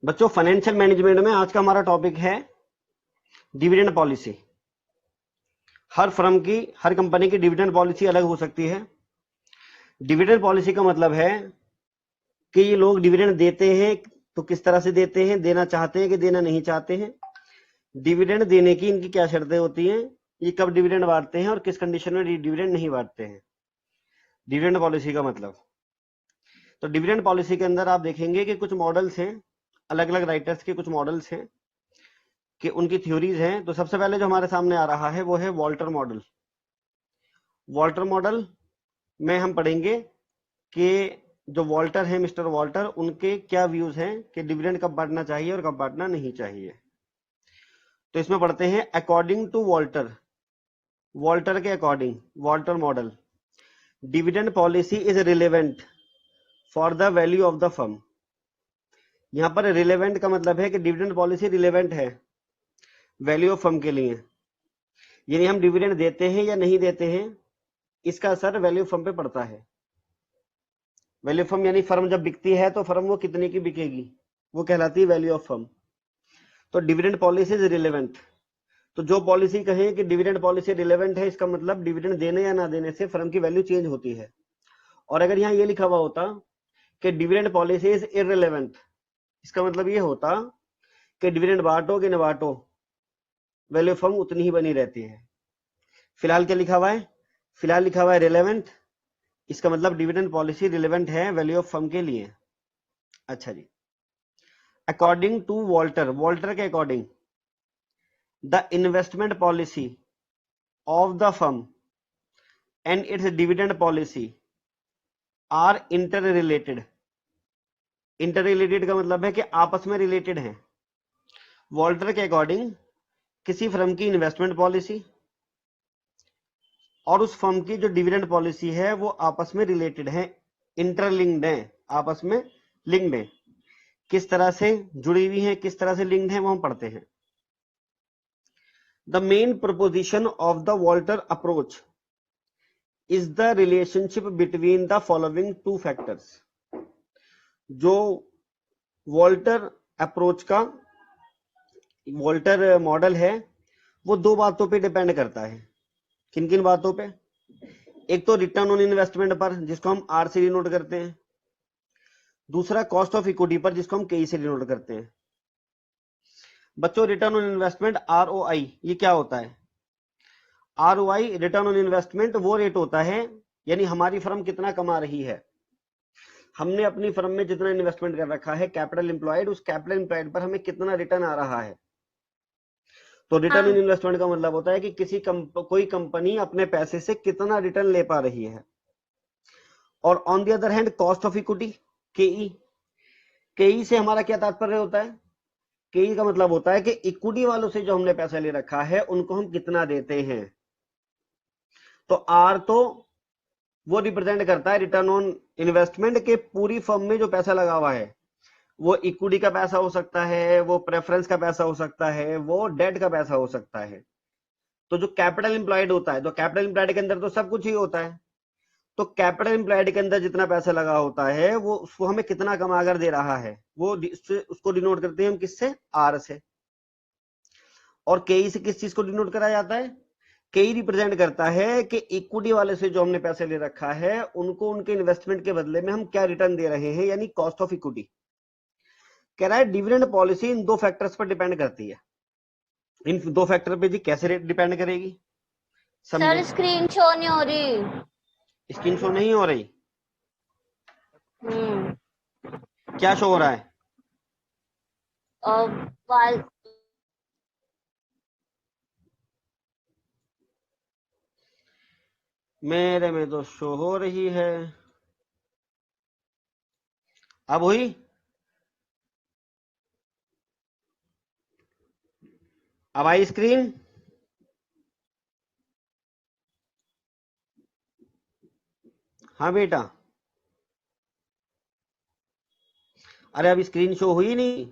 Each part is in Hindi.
बच्चों फाइनेंशियल मैनेजमेंट में आज का हमारा टॉपिक है डिविडेंड पॉलिसी। हर फर्म की, हर कंपनी की डिविडेंड पॉलिसी अलग हो सकती है। डिविडेंड पॉलिसी का मतलब है कि ये लोग डिविडेंड देते हैं तो किस तरह से देते हैं, देना चाहते हैं कि देना नहीं चाहते हैं, डिविडेंड देने की इनकी क्या शर्तें होती हैं, ये कब डिविडेंड बांटते हैं और किस कंडीशन में डिविडेंड नहीं बांटते हैं। डिविडेंड पॉलिसी का मतलब, तो डिविडेंड पॉलिसी के अंदर आप देखेंगे कि कुछ मॉडल्स हैं, अलग अलग राइटर्स के कुछ मॉडल्स हैं कि उनकी थ्योरीज हैं। तो सबसे पहले जो हमारे सामने आ रहा है वो है वॉल्टर मॉडल। वॉल्टर मॉडल में हम पढ़ेंगे कि जो वॉल्टर है, मिस्टर वॉल्टर, उनके क्या व्यूज हैं कि डिविडेंड कब बांटना चाहिए और कब बांटना नहीं चाहिए। तो इसमें पढ़ते हैं अकॉर्डिंग टू वॉल्टर, वॉल्टर के according, Walter model, dividend policy is relevant for the value of the firm. यहां पर रिलेवेंट का मतलब है कि डिविडेंड पॉलिसी रिलेवेंट है वैल्यू ऑफ फर्म के लिए, यानी हम डिविडेंड देते हैं या नहीं देते हैं, इसका असर वैल्यू ऑफ फर्म पे पड़ता है। वैल्यू ऑफ फर्म यानी फर्म जब बिकती है तो फर्म वो कितने की बिकेगी, वो कहलाती है वैल्यू ऑफ फर्म। तो डिविडेंड पॉलिसी इज रिलेवेंट। तो जो पॉलिसी कहें कि डिविडेंड पॉलिसी रिलेवेंट है, इसका मतलब डिविडेंड देने या ना देने से फर्म की वैल्यू चेंज होती है। और अगर यहाँ ये लिखा हुआ होता कि डिविडेंड पॉलिसी इज इररिलेवेंट, इसका मतलब ये होता कि डिविडेंड बांटो कि न बांटो, वैल्यू ऑफ फर्म उतनी ही बनी रहती है। फिलहाल क्या लिखा हुआ है, फिलहाल लिखा हुआ है रिलेवेंट, इसका मतलब डिविडेंड पॉलिसी रिलेवेंट है वैल्यू ऑफ फर्म के लिए। अच्छा जी, अकॉर्डिंग टू वॉल्टर, वॉल्टर के according the investment policy of the firm and its dividend policy are inter related. इंटर रिलेटेड का मतलब है कि आपस में रिलेटेड है। वॉल्टर के अकॉर्डिंग किसी फर्म की इन्वेस्टमेंट पॉलिसी और उस फर्म की जो डिविडेंड पॉलिसी है वो आपस में रिलेटेड है, इंटरलिंक्ड है, आपस में लिंक्ड है। किस तरह से जुड़ी हुई है, किस तरह से लिंक्ड है, वो हम पढ़ते हैं। The main proposition of the Walter approach is the relationship between the following two factors. जो वॉल्टर अप्रोच का, वॉल्टर मॉडल है, वो दो बातों पे डिपेंड करता है। किन किन बातों पे? एक तो रिटर्न ऑन इन्वेस्टमेंट पर, जिसको हम आर से डिनोट करते हैं। दूसरा कॉस्ट ऑफ इक्विटी पर, जिसको हम के से डिनोट करते हैं। बच्चों रिटर्न ऑन इन्वेस्टमेंट ROI, ये क्या होता है? ROI, रिटर्न ऑन इन्वेस्टमेंट, वो रेट होता है यानी हमारी फर्म कितना कमा रही है। हमने अपनी फर्म में जितना इन्वेस्टमेंट कर रखा है, कैपिटल एम्प्लॉयड, उस कैपिटल एम्प्लॉयड पर हमें कितना रिटर्न आ रहा है। तो रिटर्न ऑन इन्वेस्टमेंट का मतलब होता है कि कोई कंपनी अपने पैसे से कितना रिटर्न ले पा रही है। और on the other hand cost of equity, केई, केई से हमारा क्या तात्पर्य होता है? केई का मतलब होता है कि इक्विटी वालों से जो हमने पैसा ले रखा है उनको हम कितना देते हैं। तो आर तो वो रिप्रेजेंट करता है रिटर्न ऑन इन्वेस्टमेंट के पूरी फर्म में जो पैसा लगा हुआ है, वो इक्विटी का पैसा हो सकता है, वो प्रेफरेंस का पैसा हो सकता है, वो डेट का पैसा हो सकता है। तो जो कैपिटल एम्प्लॉयड होता है, तो कैपिटल एम्प्लॉयड के अंदर तो सब कुछ ही होता है। तो कैपिटल एम्प्लॉयड के अंदर जितना पैसा लगा होता है वो उसको हमें कितना कमा कर दे रहा है, वो उसको डिनोट करते हैं हम किससे? आर से। और केई से किस चीज को डिनोट करा जाता है? केई रिप्रेजेंट करता है कि इक्विटी वाले से जो हमने पैसे ले रखा है उनको उनके इन्वेस्टमेंट के बदले में हम क्या रिटर्न दे रहे हैं, यानी कॉस्ट ऑफ इक्विटी। कह रहा है डिविडेंड पॉलिसी इन दो फैक्टर्स पर डिपेंड करती है। इन दो फैक्टर पे जी कैसे डिपेंड करेगी, सर स्क्रीन शो नहीं हो रही। स्क्रीन शो नहीं हो रही? क्या शो हो रहा है? वाल मेरे में तो शो हो रही है। अब हुई? अब आई स्क्रीन? हाँ बेटा, अरे अब स्क्रीन शो हुई नहीं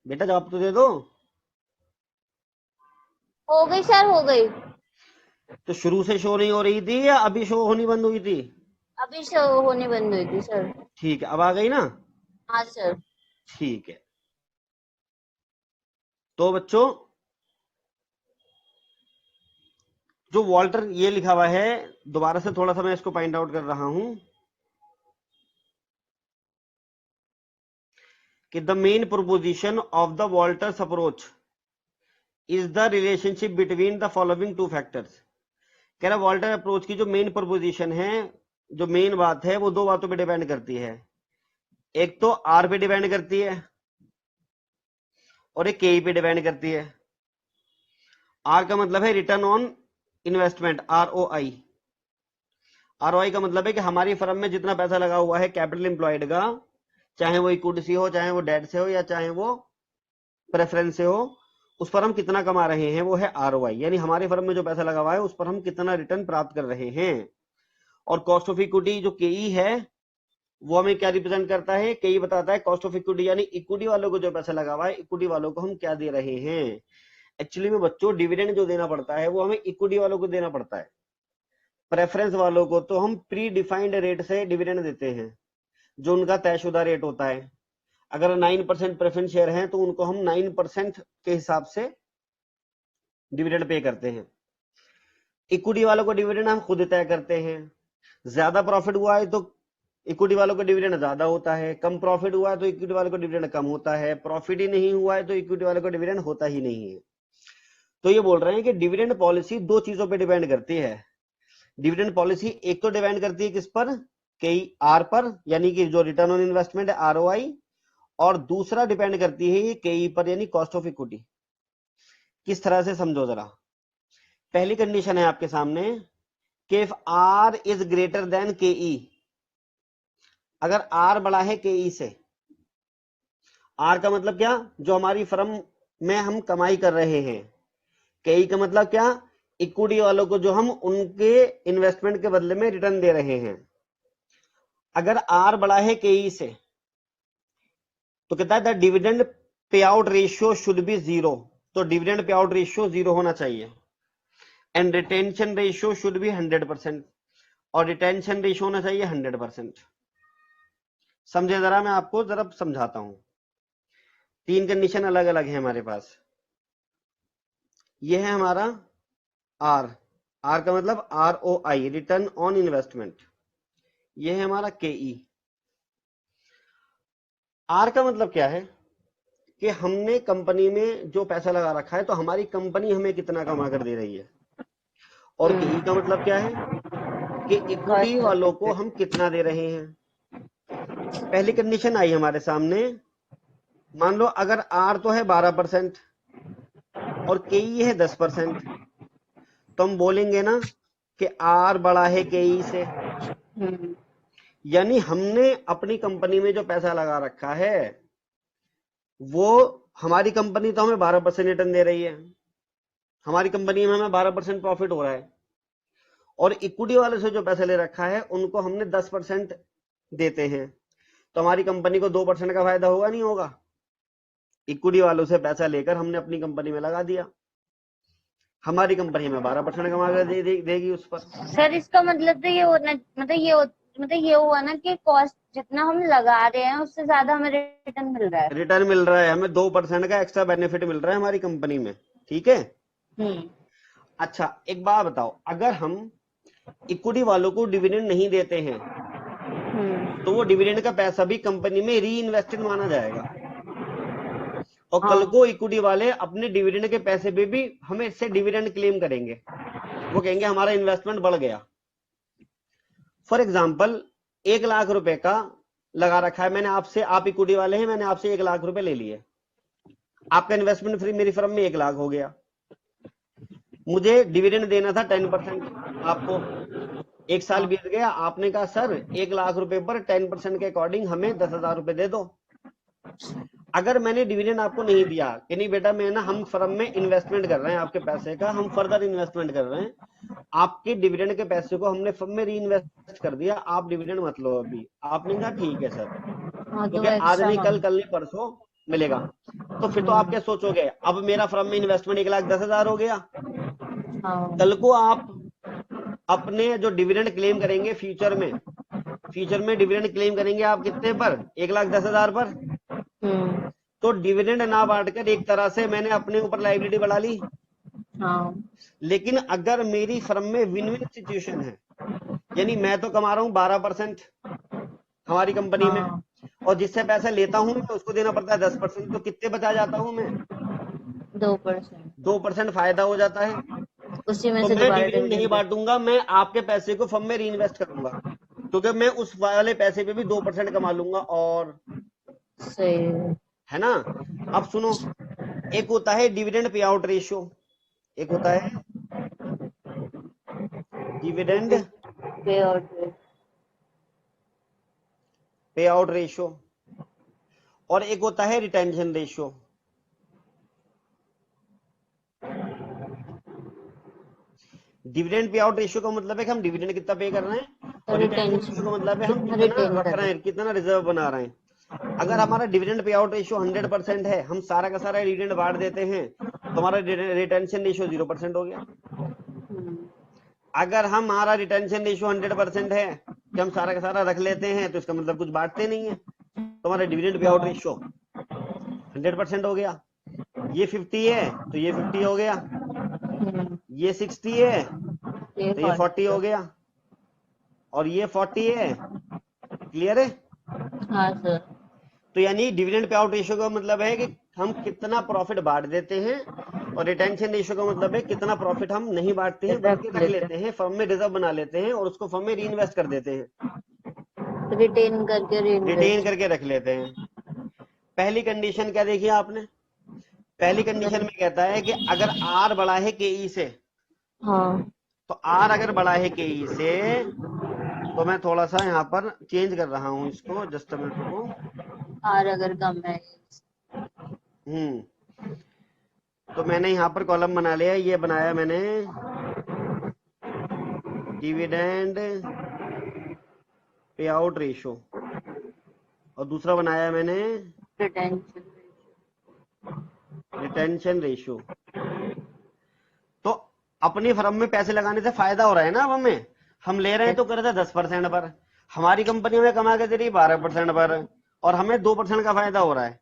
बेटा, जवाब तो दे दो। हो गई सर, हो गई। तो शुरू से शो नहीं हो रही थी या अभी शो होनी बंद हुई थी? अभी शो होने बंद हुई थी सर। ठीक है, अब आ गई ना? हाँ सर। ठीक है, तो बच्चों जो वॉल्टर ये लिखा हुआ है, दोबारा से थोड़ा सा मैं इसको फाइंड आउट कर रहा हूं कि the main proposition of the Walter's approach is the relationship between the following two factors. कह रहा वॉल्टर अप्रोच की जो मेन प्रोपोजिशन है, जो मेन बात है, वो दो बातों पे डिपेंड करती है। एक तो आर पे डिपेंड करती है और एक के पे डिपेंड करती है। आर का मतलब है return on investment, ROI। ROI का मतलब है कि हमारी फर्म में जितना पैसा लगा हुआ है कैपिटल एम्प्लॉयड का, चाहे वो इक्विटी से हो, चाहे वो डेट से हो, या चाहे वो प्रेफरेंस से हो, उस पर हम कितना कमा रहे हैं, वो है ROI। यानी हमारी फर्म में जो पैसा लगा हुआ है उस पर हम कितना रिटर्न प्राप्त कर रहे हैं। और कॉस्ट ऑफ इक्विटी जो केई है वो हमें क्या रिप्रेजेंट करता है? केई बताता है कॉस्ट ऑफ इक्विटी, यानी इक्विटी वालों को जो पैसा लगा हुआ है, इक्विटी वालों को हम क्या दे रहे हैं। एक्चुअली में बच्चों डिविडेंड जो देना पड़ता है वो हमें इक्विटी वालों को देना पड़ता है। प्रेफरेंस वालों को तो हम प्री डिफाइंड रेट से डिविडेंड देते हैं, जो उनका तयशुदा रेट होता है। अगर 9% प्रेफरेंस शेयर है तो उनको हम 9% के हिसाब से डिविडेंड पे करते हैं। इक्विटी वालों को डिविडेंड हम खुद तय करते हैं। ज्यादा प्रॉफिट हुआ है तो इक्विटी वालों को डिविडेंड ज्यादा होता है, कम प्रॉफिट हुआ है तो इक्विटी वालों को डिविडेंड कम होता है, प्रॉफिट ही नहीं हुआ है तो इक्विटी वालों को डिविडेंड होता ही नहीं है। तो ये बोल रहे हैं कि डिविडेंड पॉलिसी दो चीजों पे डिपेंड करती है। डिविडेंड पॉलिसी एक तो डिपेंड करती है किस पर? कई आर पर, यानी कि जो रिटर्न ऑन इन्वेस्टमेंट है, ROI। और दूसरा डिपेंड करती है ये केई पर, यानी कॉस्ट ऑफ इक्विटी। किस तरह से समझो जरा। पहली कंडीशन है आपके सामने कि if R is greater than K E, अगर आर बड़ा है केई से। आर का मतलब क्या? जो हमारी फर्म में हम कमाई कर रहे हैं। केई का मतलब क्या? इक्विटी वालों को जो हम उनके इन्वेस्टमेंट के बदले में रिटर्न दे रहे हैं। अगर आर बड़ा है केई से तो कहता है the dividend pay out ratio should be 0। तो डिविडेंड पे आउट रेशियो 0 होना चाहिए। And retention ratio should be 100%, और रिटेंशन रेशियो होना चाहिए 100%। समझे जरा, मैं आपको जरा समझाता हूं। तीन कंडीशन अलग अलग है हमारे पास। यह है हमारा आर। आर का मतलब ROI, रिटर्न ऑन इन्वेस्टमेंट। यह है हमारा केई। आर का मतलब क्या है कि हमने कंपनी में जो पैसा लगा रखा है तो हमारी कंपनी हमें कितना कमा कर दे रही है। और केई का मतलब क्या है कि इक्विटी वालों को हम कितना दे रहे हैं। पहली कंडीशन आई हमारे सामने, मान लो अगर आर तो है 12% और केई है 10%, तो हम बोलेंगे ना कि आर बड़ा है केई से। यानी हमने अपनी कंपनी में जो पैसा लगा रखा है वो, हमारी कंपनी तो हमें 12% रिटर्न दे रही है, हमारी कंपनी में हमें 12% प्रॉफिट हो रहा है। और इक्विटी वाले से जो पैसा ले रखा है उनको हमने 10% देते हैं, तो हमारी कंपनी को 2% का फायदा होगा, नहीं होगा? इक्विटी वालों से पैसा लेकर हमने अपनी कंपनी में लगा दिया, हमारी कंपनी में 12% कमा कर देगी उस पर। सर इसका मतलब तो ये होना, मतलब ये हुआ ना कि कॉस्ट जितना हम लगा रहे हैं उससे ज्यादा हमें रिटर्न मिल रहा है। रिटर्न मिल रहा है, हमें 2% का एक्स्ट्रा बेनिफिट मिल रहा है हमारी कंपनी में। ठीक है। अच्छा एक बात बताओ, अगर हम इक्विटी वालों को डिविडेंड नहीं देते हैं तो वो डिविडेंड का पैसा भी कंपनी में री इन्वेस्टेड माना जाएगा, और कल को इक्विटी वाले अपने डिविडेंड के पैसे पे भी हमें इससे डिविडेंड क्लेम करेंगे। वो कहेंगे हमारा इन्वेस्टमेंट बढ़ गया। फॉर एग्जाम्पल 1 लाख रुपए का लगा रखा है मैंने आपसे, आप इक्विटी वाले हैं, मैंने आपसे 1 लाख रुपए ले लिए, आपका इन्वेस्टमेंट फ्री मेरी फर्म में 1 लाख हो गया। मुझे डिविडेंड देना था 10% आपको। 1 साल बीत गया, आपने कहा सर 1 लाख रुपए पर 10% के अकॉर्डिंग हमें 10,000 रुपए दे दो। अगर मैंने डिविडेंड आपको नहीं दिया कि नहीं बेटा मैं ना, हम फर्म में इन्वेस्टमेंट कर रहे हैं आपके पैसे का, हम फर्दर इन्वेस्टमेंट कर रहे हैं, आपके डिविडेंड के पैसे को हमने फर्म में री इन्वेस्ट कर दिया, आप डिविडेंड मत लो अभी। आपने कहा ठीक है सर, क्योंकि आज नहीं कल, कल नहीं परसों मिलेगा। तो फिर तो आप क्या सोचोगे, अब मेरा फर्म में इन्वेस्टमेंट 1,10,000 हो गया। कल को आप अपने जो डिविडेंड क्लेम करेंगे फ्यूचर में फ्यूचर में डिविडेंड क्लेम करेंगे आप कितने पर, 1,10,000 पर। हम्म। तो डिविडेंड ना बांटकर एक तरह से मैंने अपने ऊपर लाइबिलिटी बढ़ा ली। हाँ। लेकिन अगर मेरी फर्म में विन विन सिचुएशन है, यानी मैं तो कमा रहा हूँ 12% हमारी कंपनी में, हाँ। और जिससे पैसा लेता हूँ मैं उसको देना पड़ता है 10%, तो कितने बचा जाता हूँ मैं, 2%। 2% फायदा हो जाता है। उसी में तो से मैं दोबारा डिविडेंड नहीं डिविडेंड। बांटूंगा, मैं आपके पैसे को फर्म में री इन्वेस्ट करूंगा, क्योंकि मैं उस वाले पैसे पे भी 2% कमा लूंगा। और सही है। है ना। अब सुनो, एक होता है डिविडेंड पे आउट रेशियो, एक होता है डिविडेंड पे आउट रेट। पे आउट रेशियो, और एक होता है retention ratio. Dividend pay out ratio का मतलब है कि हम डिविडेंड कितना पे कर रहे हैं, और रिटेंशन रेशियो का रिटेंशन मतलब है हम कितना कितना रिटेन रख कर रहे रहे हैं, कितना रिजर्व बना रहे हैं। अगर हमारा डिविडेंड पे आउट रेशियो 100% है, हम सारा का सारा डिविडेंड बांट देते हैं, तो हमारा रिटेंशन रेशियो 0% हो गया। अगर हमारा रिटेंशन रेशियो 100% है कि हम सारा का सारा रख लेते हैं, तो इसका मतलब कुछ बांटते नहीं है, तो हमारा डिविडेंड पे आउट रेशियो 100% हो गया। ये 50 है तो ये 50 हो गया, ये 60 है तो ये 40 हो गया, और ये 40 है। क्लियर है। हाँ सर। तो यानी डिविडेंड पे आउट रेशियो का मतलब है कि हम कितना प्रॉफिट बांट देते हैं, और रिटेंशन रेशियो का मतलब है कितना प्रॉफिट हम नहीं बांटते हैं बल्कि रख लेते हैं, फर्म में रिजर्व बना लेते हैं और उसको फर्म में री इन्वेस्ट कर देते हैं, रिटेन करके रिटेन रीइन्वेस्ट। करके रख लेते हैं। पहली कंडीशन क्या देखी आपने, पहली कंडीशन में कहता है कि अगर आर बड़ा है केई से, हाँ। तो आर अगर बड़ा है केई से, तो मैं थोड़ा सा यहाँ पर चेंज कर रहा हूँ इसको, जस्ट मिनट को। आर अगर कम है। तो मैंने यहाँ पर कॉलम बना लिया, ये बनाया मैंने डिविडेंड पे आउट रेशियो, और दूसरा बनाया मैंने रिटेंशन। Retention ratio. तो अपनी फर्म में पैसे लगाने से फायदा हो रहा है ना, अब हमें, हम ले रहे हैं तो कर रहे थे 10% पर, हमारी कंपनी में कमा के दे रही 12% पर, और हमें 2% का फायदा हो रहा है।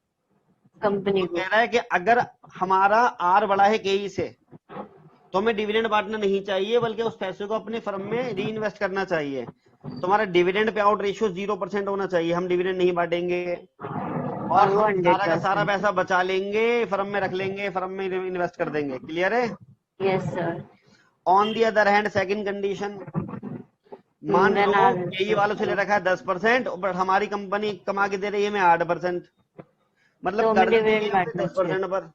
कंपनी तो को। कह रहा है कि अगर हमारा आर बड़ा है केई से, तो हमें डिविडेंड बांटना नहीं चाहिए, बल्कि उस पैसे को अपनी फर्म में री इन्वेस्ट करना चाहिए। तो हमारा डिविडेंड पे आउट रेशियो 0% होना चाहिए, हम डिविडेंड नहीं बांटेंगे, और वो हम सारा का सारा 100%। पैसा बचा लेंगे, फर्म में रख लेंगे, फर्म में इन्वेस्ट कर देंगे। क्लियर है। Yes sir. On the other hand second condition, मान लो केई वालों से ले रखा है 10%, बट हमारी कंपनी कमा के दे रही है हमें 8%, मतलब तो हमें कर देंगे डिविडेंड हमने बांटना चाहिए। 10% पर,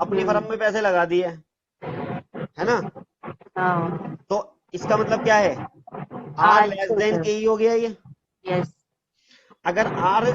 अपनी फर्म में पैसे लगा दिए, है ना। हाँ। तो इसका मतलब क्या है, आर लेस देन केई हो गया ये। यस। अगर आर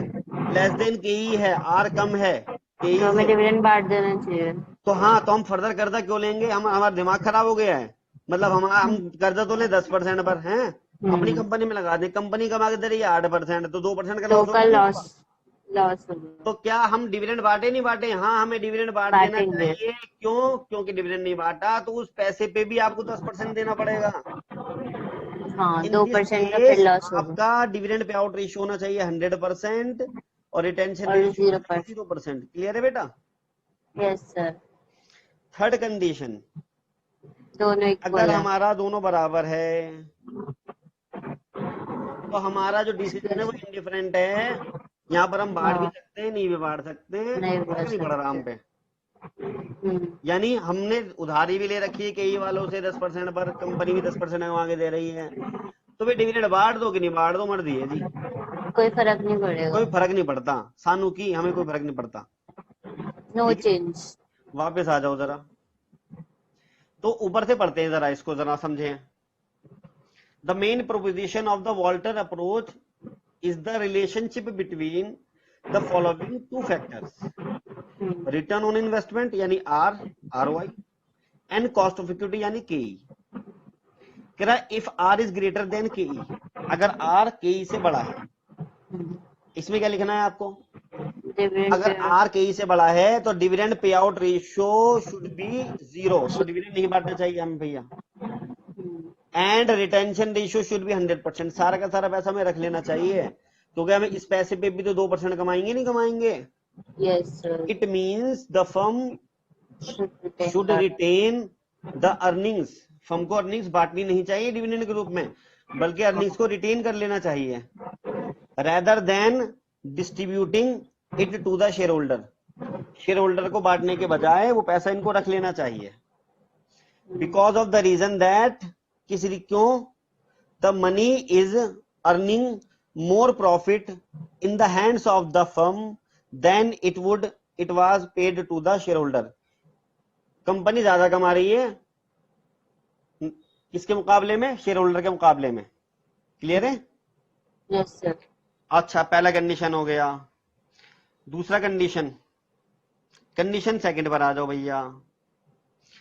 लेस देन केई है, आर कम है तो केई हमें से, डिविडेंड बांट देना चाहिए। तो हाँ, तो हम फर्दर कर्जा क्यों लेंगे, हम हमारा दिमाग खराब हो गया है, मतलब हम कर्जा तो ले 10% पर हैं, अपनी कंपनी में लगा दें, कंपनी कमा के दे रही है 8%, तो 2% का तो लॉस का होगा नहीं लॉस होगा? लॉस तो होगा। क्या हम डिविडेंड बांटे नहीं बांटे, हाँ हमें डिविडेंड बांट देना बांटेंगे। चाहिए। क्यों, क्योंकि डिविडेंड नहीं बांटा तो उस पैसे पे भी आपको 10% देना पड़ेगा। हाँ, इन दिस 2% का फिर केस लॉस होगा। आपका डिविडेंड पे आउट रेशियो होना चाहिए 100%, और रिटेंशन और रेशियो होना चाहिए 0%। 0%। क्लियर है बेटा। Yes sir. थर्ड कंडीशन, दोनों इक्वल अगर है। हमारा दोनों बराबर है, तो हमारा जो डिसीजन है वो इंडिफरेंट है, यहाँ पर हम बांट भी हाँ, सकते हैं, नहीं भी बांट सकते हैं, नहीं फर्क बोल नहीं पड़ रहा सकते। हम पे। यानी हमने उधारी भी ले रखी है कई वालों से 10% पर, कंपनी भी 10% कमा के दे रही है, तो वे डिविडेंड बांट दो कि नहीं बांट दो, मर्जी है जी, कोई फर्क नहीं पड़ेगा। कोई फर्क नहीं पड़ता, सानू की हमें कोई फर्क नहीं पड़ता। नो ठीक है, चेंज। वापस आ जाओ जरा, तो ऊपर से पढ़ते हैं जरा, इसको जरा समझें। The main proposition of the Walter approach is the relationship between the following two factors: return on investment यानी R, ROI, and cost of equity यानी KE। कह रहा है if R is greater than KE, अगर R KE से बड़ा है, इसमें क्या लिखना है आपको, अगर R KE से बड़ा है तो dividend pay out ratio should be 0, तो डिविडेंड नहीं बांटना चाहिए हमें भैया। And retention ratio should be 100%। सारा का सारा पैसा हमें रख लेना चाहिए, क्योंकि हमें इस पैसे पे भी तो 2% कमाएंगे, नहीं कमाएंगे। Yes sir, it means the firm should retain the earnings. Firm को अर्निंग्स बांटनी नहीं चाहिए डिविडेंड के रूप में, बल्कि अर्निंग्स को रिटेन कर लेना चाहिए, rather than distributing it to the share holder. Share holder को बांटने के बजाय वो पैसा इनको रख लेना चाहिए। Because of the reason that, क्यों, the money is earning more profit in the hands of the firm than it was paid to the share holder. Company ज्यादा कमा रही है किसके मुकाबले में? शेयर होल्डर के मुकाबले में। क्लियर है? Yes sir. अच्छा, पहला कंडीशन हो गया। दूसरा कंडीशन सेकंड पर आ जाओ भैया।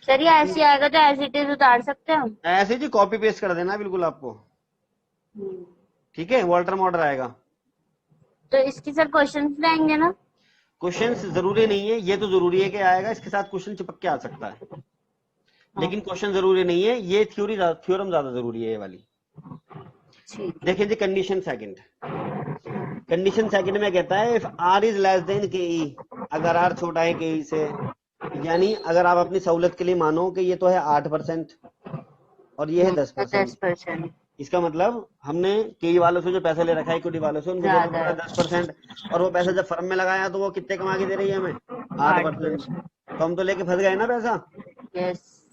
सर ये ऐसे आएगा तो एज इट इज उतार सकते हैं हम? ऐसे जी कॉपी पेस्ट कर देना बिल्कुल आपको, ठीक है। वॉल्टर मॉडल आएगा। तो इसकी सर क्वेश्चन आएंगे ना? क्वेश्चंस जरूरी नहीं है, ये तो जरूरी है कि आएगा, इसके साथ क्वेश्चन चिपक के आ सकता है, लेकिन क्वेश्चन जरूरी नहीं है। ये थ्योरम ज्यादा जरूरी है ये वाली। देखिए जी, कंडीशन सेकंड में कहता है if R is less than K E, अगर आर छोटा है के ई से, यानी अगर आप अपनी सहूलत के लिए मानो कि ये तो है 8% और ये है 10%, इसका मतलब हमने के वालों से जो पैसा ले रखा है, इक्विटी वालों से, उनको 10%, और वो पैसा जब फर्म में लगाया तो वो कितने कमा के दे रही है हमें? 8%। तो हम तो लेके फंस गए ना पैसा।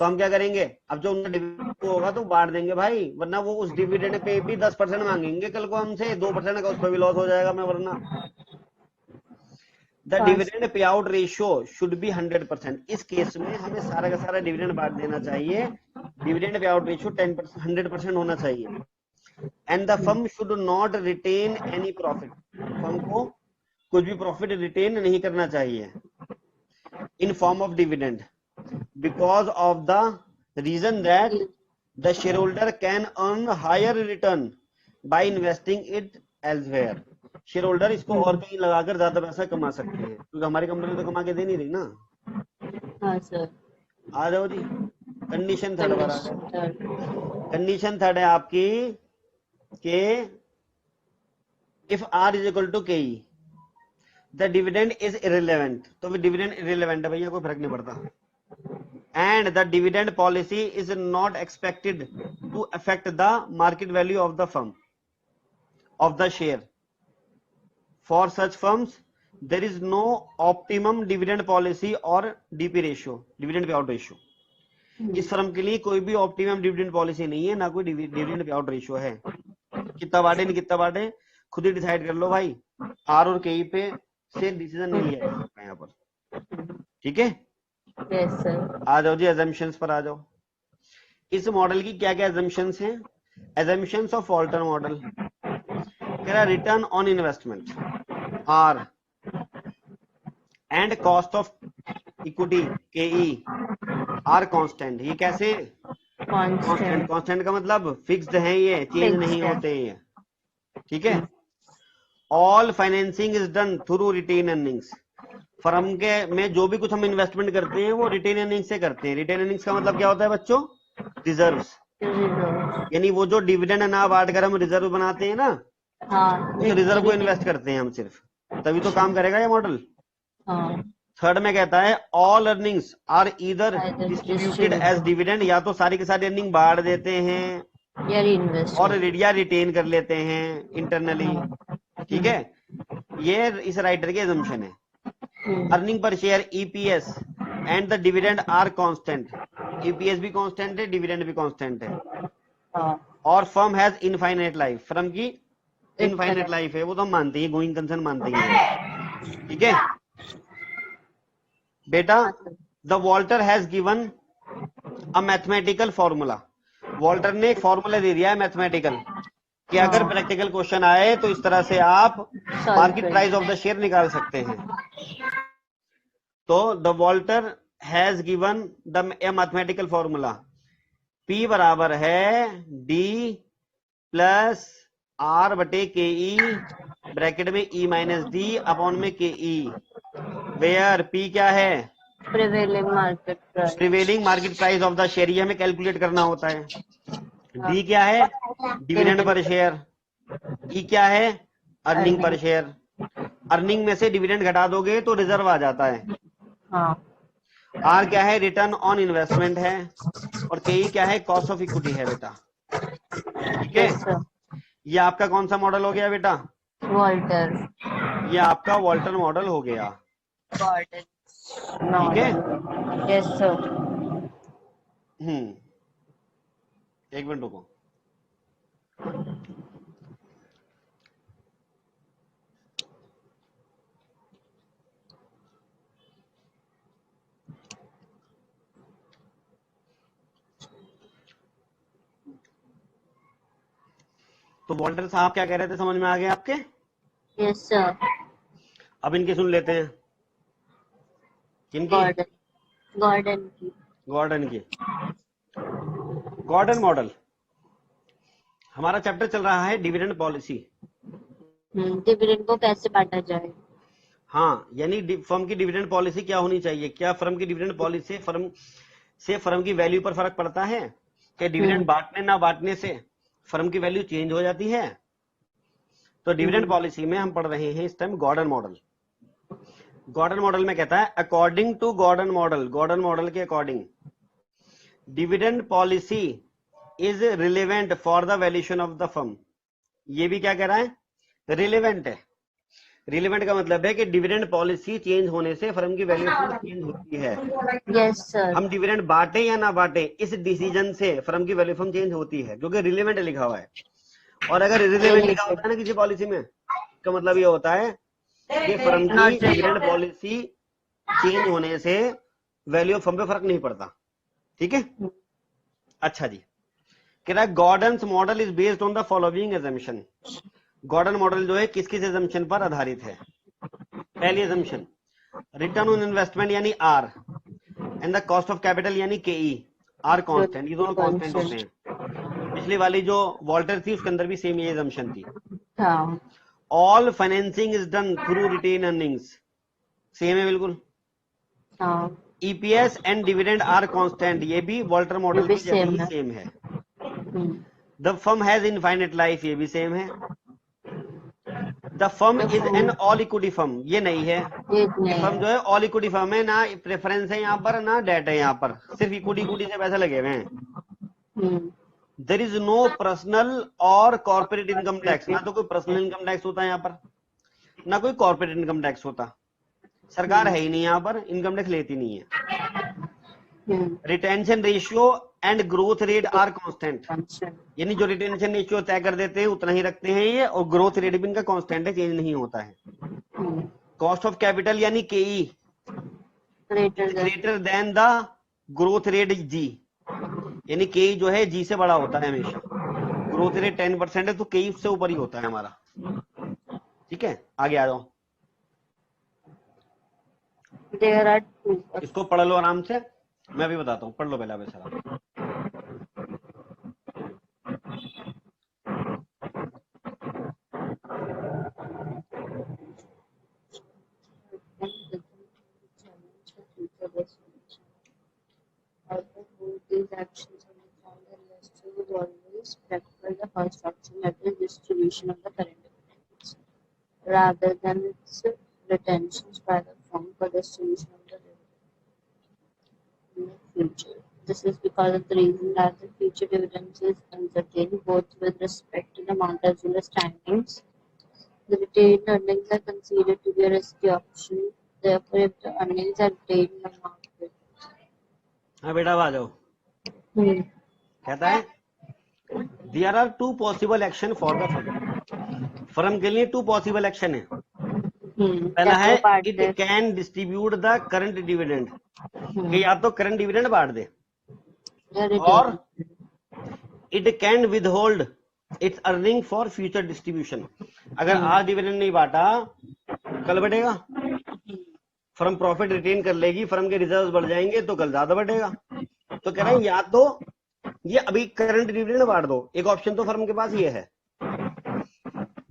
तो हम क्या करेंगे, अब जो उनका डिविडेंड होगा तो बांट देंगे भाई, वरना वो उस डिविडेंड पे भी 10% मांगेंगे कल को हमसे, 2% का उस पर भी लॉस हो जाएगा मैं, वरना। The dividend pay out ratio should be 100%। इस केस में हमें सारा का सारा डिविडेंड बांट देना चाहिए। डिविडेंड पे आउट रेशियो 100% होना चाहिए। And the firm should not retain any profit. Firm को कुछ भी प्रॉफिट रिटेन नहीं करना चाहिए in form of dividend, because of the reason that the shareholder can earn higher return by investing it elsewhere। Share holder इसको और कहीं लगाकर ज्यादा पैसा कमा सकते हैं, क्योंकि हमारी कंपनी तो कमा के दे नहीं रही ना। हाँ सर। आ जाओ जी, कंडीशन थर्ड पर आ जाओ। कंडीशन थर्ड है आपकी के if R is equal to K E the dividend is irrelevant. तो फिर डिविडेंड इररिलेवेंट है भैया, कोई फर्क नहीं पड़ता। And the dividend policy is not expected to affect the market value of the firm, of the share. For such firms, there is no optimum dividend policy or DP ratio, dividend payout ratio. इस फर्म के लिए कोई भी ऑप्टिमम डिविडेंड पॉलिसी नहीं है, ना कोई डिविडेंड पेआउट रेशियो है। कितना बांटे नहीं कितना बांटे खुद ही डिसाइड कर लो भाई, आर और के पे से डिसीजन नहीं लिया जा सकता यहाँ पर, ठीक है। Yes sir. आ जाओ जी, एजम्पशंस पर आ जाओ। इस मॉडल की क्या क्या एजम्पशंस हैं? एजम्पशंस ऑफ वॉल्टर मॉडल कह रहा return on investment R and cost of equity K E are constant. ये कैसे कांस्टेंट? कांस्टेंट का मतलब फिक्स्ड है, ये चेंज नहीं होते हैं, ठीक है। All financing is done through retain earnings. Firm के में जो भी कुछ हम इन्वेस्टमेंट करते हैं वो रिटेन अर्निंग्स से करते हैं। रिटेन अर्निंग्स का मतलब क्या होता है बच्चों? रिजर्व्स। यानी वो जो डिविडेंड ना बांट कर हम रिजर्व बनाते हैं ना, उस रिजर्व को इन्वेस्ट करते हैं हम सिर्फ, तभी तो काम करेगा ये मॉडल। थर्ड में कहता है all earnings are either distributed as dividend, या तो सारी की सारी अर्निंग बांट देते हैं और रिटेन कर लेते हैं इंटरनली, ठीक है। ये इस राइटर की assumption है। Earning per share EPS and the dividend are constant. EPS भी कांस्टेंट है, डिविडेंड भी कांस्टेंट है। और firm has infinite life. Firm की इनफाइनाइट लाइफ है, वो तो हम मानते हैं, गोइंग कंसर्न मानते हैं, ठीक है बेटा। The Walter has given a mathematical formula. Walter ने एक फॉर्मूला दे दिया है मैथमेटिकल, कि अगर प्रैक्टिकल क्वेश्चन आए तो इस तरह से आप market price of the share निकाल सकते हैं। तो the Walter has given the mathematical formula, P बराबर है D प्लस R बटे के ई ब्रैकेट में E माइनस D अपॉन में के ई, वेयर P क्या है? Prevailing market price of the share. ये हमें कैलकुलेट करना होता है। डी क्या है? Dividend per share. ई क्या है? Earning per share. अर्निंग में से डिविडेंड घटा दोगे तो रिजर्व आ जाता है। हाँ। आर क्या है? रिटर्न ऑन इन्वेस्टमेंट है। और के ई क्या है? कॉस्ट ऑफ इक्विटी है बेटा। ठीक है, यस सर। ये आपका कौन सा मॉडल हो गया बेटा? वॉल्टर। ये आपका वॉल्टर मॉडल हो गया। गॉर्डन ठीक है, यस सर। एक मिनट रुको। तो वॉल्टर साहब क्या कह रहे थे, समझ में आ गया आपके? Yes sir. अब इनकी सुन लेते हैं। किनकी? गॉर्डन। गॉर्डन की। गॉर्डन की। Gordon model. हमारा चैप्टर चल रहा है डिविडेंड पॉलिसी। डिविडेंड को कैसे बांटा जाए। हाँ, यानी फर्म की डिविडेंड पॉलिसी क्या होनी चाहिए? क्या फर्म की डिविडेंड पॉलिसी से फर्म की वैल्यू पर फर्क पड़ता है? क्या डिविडेंड बांटने ना बांटने से फर्म की वैल्यू चेंज हो जाती है? तो डिविडेंड पॉलिसी में हम पढ़ रहे हैं इस time Gordon model. Gordon model में कहता है अकॉर्डिंग टू गॉर्डन मॉडल के according dividend policy is relevant for the valuation of the firm. ये भी क्या कह रहा है? रिलेवेंट है। रिलेवेंट का मतलब है कि डिविडेंड पॉलिसी चेंज होने से फर्म की वैल्यूएशन चेंज होती है। Yes sir. हम डिविडेंड बांटे या ना बांटे, इस डिसीजन से फर्म की वैल्यूएशन चेंज होती है, क्योंकि रिलेवेंट लिखा हुआ है। और अगर रिलेवेंट लिखा होता है ना किसी पॉलिसी में, का मतलब ये होता है कि फर्म की डिविडेंड पॉलिसी चेंज होने से वैल्यू ऑफ फर्म पे फर्क नहीं पड़ता। ठीक है, अच्छा जी। कह रहा है Gordon's model is based on the following assumption. Gordon model जो है किस किस एजम्पशन पर आधारित है? पहली एजम्पशन, रिटर्न ऑन इन्वेस्टमेंट यानी R and the cost of capital यानी के ई आर कांस्टेंट। ये दोनों कांस्टेंट होते हैं। पिछली वाली जो वॉल्टर थी उसके अंदर भी सेम ये एजम्पशन थी। All financing is done through retain earnings, same है बिल्कुल। EPS and dividend are constant, ये भी वॉल्टर मॉडल की जैसे ही सेम है। The firm has infinite life, ये भी सेम है। The firm is an all equity firm, ये नहीं है। ये फर्म जो है ऑल इक्विटी फर्म है, ना प्रेफरेंस है यहाँ पर ना डेट है यहाँ पर, सिर्फ इक्विटी से पैसे लगे हुए हैं। देर इज नो पर्सनल और कॉर्पोरेट इनकम टैक्स, ना तो कोई पर्सनल इनकम टैक्स होता है यहाँ पर, ना कोई कॉर्पोरेट इनकम टैक्स होता। सरकार है ही नहीं यहाँ पर, इनकम टैक्स लेती नहीं है। Retention ratio and growth rate are constant, यानी जो रिटेंशन रेशियो तय कर देते हैं उतना ही रखते हैं ये, और ग्रोथ रेट भी इनका कांस्टेंट है, चेंज नहीं होता है। कॉस्ट ऑफ कैपिटल यानी ke greater than the growth rate g, यानी केई जो है जी से बड़ा होता है हमेशा। ग्रोथ रेट 10% है तो केई उससे ऊपर ही होता है हमारा। ठीक है, आगे आ जाओ। इसको पढ़ लो आराम से, मैं भी बताता हूँ, पढ़ लो पहले बेचारा। These actions on the founder investor would always prefer the first option, that is distribution of the current dividends, rather than its retentions by the firm for distribution of the dividend in the future. This is because of the reason that the future dividends is uncertain, both with respect to the amount as well as timings. The retained earnings are considered to be a risky option. Therefore, if the earnings are retained in the market. हाँ बेटा आ जाओ। कहता है there are two possible action for the firm. Firm के लिए टू पॉसिबल एक्शन है। पहला है it can distribute the current dividend, कि या तो करंट डिविडेंड बांट दे, और it can withhold its earning for future distribution. अगर आज डिविडेंड नहीं बांटा कल बढ़ेगा, फर्म प्रॉफिट रिटेन कर लेगी, फर्म के रिजर्व बढ़ जाएंगे तो कल ज्यादा बढ़ेगा। तो कह रहे हैं या तो ये अभी करंट डिविडेंड बांट दो, एक ऑप्शन तो फर्म के पास ये है।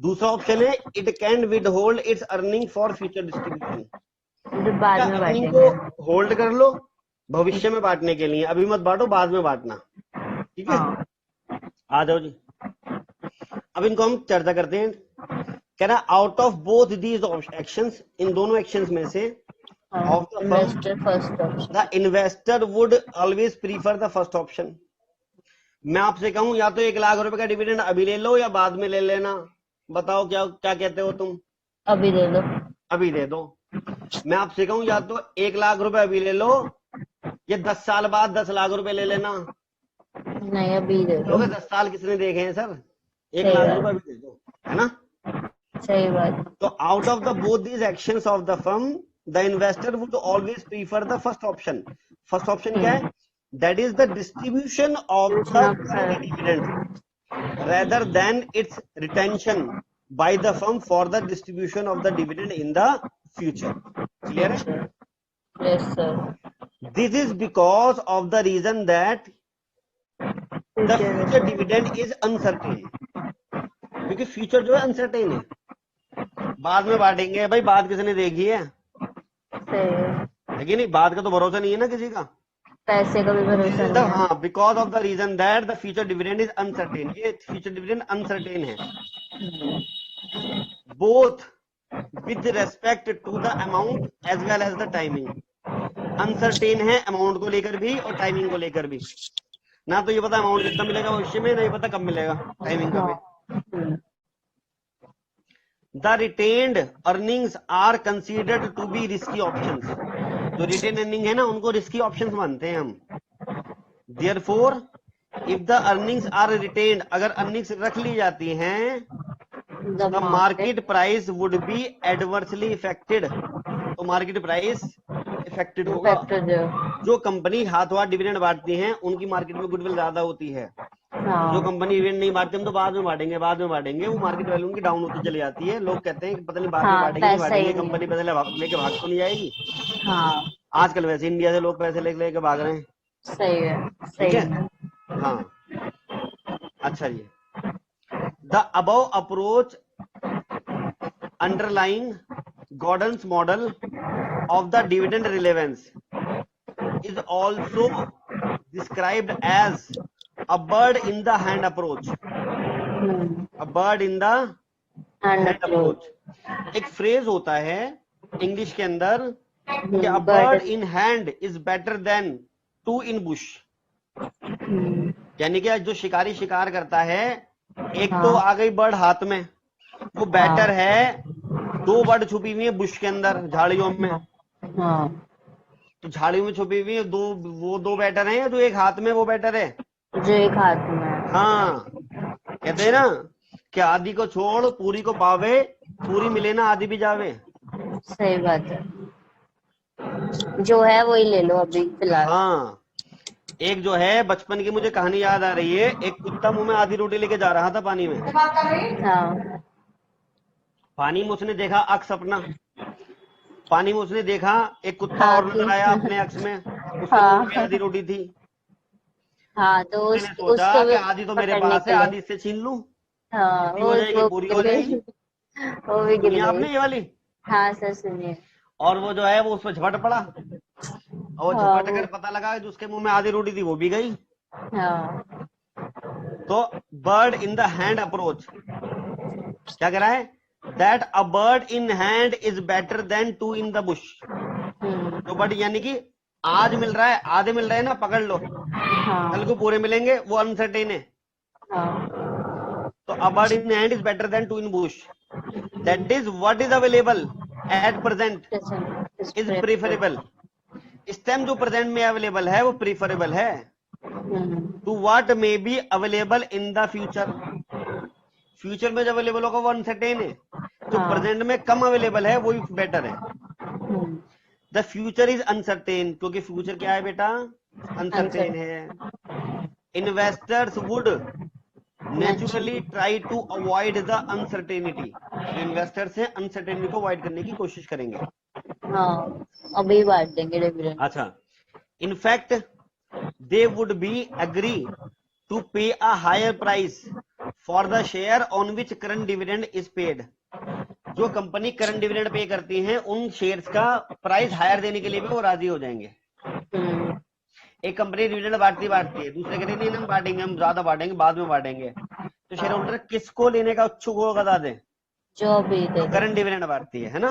दूसरा ऑप्शन है it can with hold it's earning for future distribution, earning को होल्ड कर लो भविष्य में बांटने के लिए, अभी मत बांटो बाद में बांटना। ठीक है, आ जाओ जी, अब इनको हम चर्चा करते हैं। कह रहा out of both these actions, इन दोनों एक्शंस में से of the firm investor first option. The investor would always prefer the first option. मैं आपसे कहूं या तो 1 लाख रुपए का डिविडेंड अभी ले लो या बाद में ले लेना, बताओ क्या क्या कहते हो तुम? अभी दे दो। अभी दे दो। मैं आपसे कहूं या तो 1 लाख रुपए अभी ले लो या 10 साल बाद 10 लाख रुपए ले लेना, नहीं अभी दे दो। क्योंकि 10 साल किसने देखे हैं सर? 1 सही लाख बात। रुपए अभी दे दो, है ना? सही बात। तो out of the both these actions of the firm the investor would always prefer the first option. First option क्या है? That is the distribution of the dividend rather than its retention by the firm for the distribution of the dividend in the future. Clear है? Yes sir. This is because of the reason that the future dividend is uncertain. क्योंकि फ्यूचर जो है अनसर्टेन है, बाद में बांटेंगे भाई, बात किसने देखी है? सही कि नहीं? बात का तो भरोसा नहीं है ना किसी का। पैसे का भी भरोसा नहीं है। हाँ, because of the reason that the future dividend is uncertain, ये फ्यूचर डिविडेंड अनसर्टेन है, both with respect to the amount as well as the timing. Uncertain है अमाउंट को लेकर भी और टाइमिंग को लेकर भी, ना तो ये पता अमाउंट कितना मिलेगा भविष्य में, नहीं पता कब मिलेगा, टाइमिंग का भी। The retained earnings are considered to be risky options. जो रिटेन अर्निंग है ना, उनको रिस्की ऑप्शंस मानते हैं हम। Therefore if the earnings are retained, अगर अर्निंग्स रख ली जाती हैं, the market price would be adversely affected. तो मार्केट प्राइस इफेक्टेड होगा। जो कंपनी हाथों हाथ डिविडेंड बांटती हैं उनकी मार्केट में गुडविल ज्यादा होती है। जो कंपनी डिविडेंड नहीं बांटती, हम तो बाद में बांटेंगे, बाद में बांटेंगे, वो मार्केट वैल्यू उनकी डाउन होती चली जाती है। लोग कहते हैं कि पता नहीं बाद में बांटेंगे, कंपनी पैसे लेके भाग तो नहीं जाएगी। हाँ, आजकल वैसे इंडिया से लोग पैसे लेके भाग रहे हैं। सही है, ठीक है, हाँ। अच्छा जी, the above approach underline Gordon's model of the dividend relevance is also described as a bird in the hand approach. A bird in the hand approach. एक फ्रेज होता है इंग्लिश के अंदर कि a bird in hand is better than two in bush. यानी कि जो शिकारी शिकार करता है, एक तो आ गई बर्ड हाथ में, वो बेटर है 2 बर्ड छुपी हुई है बुश के अंदर, झाड़ियों में। तो झाड़ियों में छुपी हुई है वो 2 बेटर है, या जो एक हाथ में वो बेटर है? जो एक हाथ में। हाँ, कहते हैं ना कि आदि को छोड़ पूरी को पावे, पूरी मिले ना आदि भी जावे। सही बात है, जो है वही ले लो अभी फिलहाल। हाँ, एक जो है बचपन की मुझे कहानी याद आ रही है, एक कुत्ता मुंह में आधी रोटी लेके जा रहा था पानी में। हाँ। पानी में उसने देखा अक्स अपना, पानी में उसने देखा एक कुत्ता और नजर आया अपने अक्स में, उसके मुंह में आधी रोटी थी। हाँ, तो उसको कि आधी तो मेरे पास है, आधी इससे छीन लूं। हाँ, हो जाएगी, पूरी हो जाएगी। वो भी गिर गई। आपने ये वाली? हाँ सर, सुनिए। और वो जो है वो उस पर झपट पड़ा, और वो झपट कर पता लगा कि उसके मुंह में आधी रोटी थी, वो भी गई। हाँ। तो bird in the hand approach क्या कह रहा है? That a bird in hand is better than 2 in the Bush. तो बर्ड यानी कि आज मिल रहा है, आधे मिल रहे हैं ना, पकड़ लो, कल को पूरे मिलेंगे, वो अनसर्टेन है। तो a bird in hand is better than 2 in bush. That is what is available at present is preferable. इस टाइम जो प्रेजेंट में अवेलेबल है वो प्रीफरेबल है to what may be available in the future. Future में जो अवेलेबल होगा वो अनसर्टेन है, जो प्रेजेंट में कम अवेलेबल है वो बेटर है। द फ्यूचर इज अनसर्टेन, क्योंकि फ्यूचर क्या है बेटा? अनसर्टेन है। Investors would naturally try to avoid the uncertainty. Investors है अनसर्टेनिटी को अवॉइड करने की कोशिश करेंगे। हाँ, अभी बांट देंगे डिविडेंड। अच्छा, in fact they would be agree to pay a higher price for the share on which current dividend is paid. जो कंपनी करंट डिविडेंड पे करती हैं, उन शेयर्स का प्राइस हायर देने के लिए भी वो राजी हो जाएंगे। एक कंपनी डिविडेंड बांटती है, दूसरे कहते नहीं हम बांटेंगे, हम ज्यादा बांटेंगे, बाद में बांटेंगे, तो शेयर होल्डर किसको लेने का इच्छुक होगा बता दें? जो भी दे करंट डिविडेंड बांटती है ना।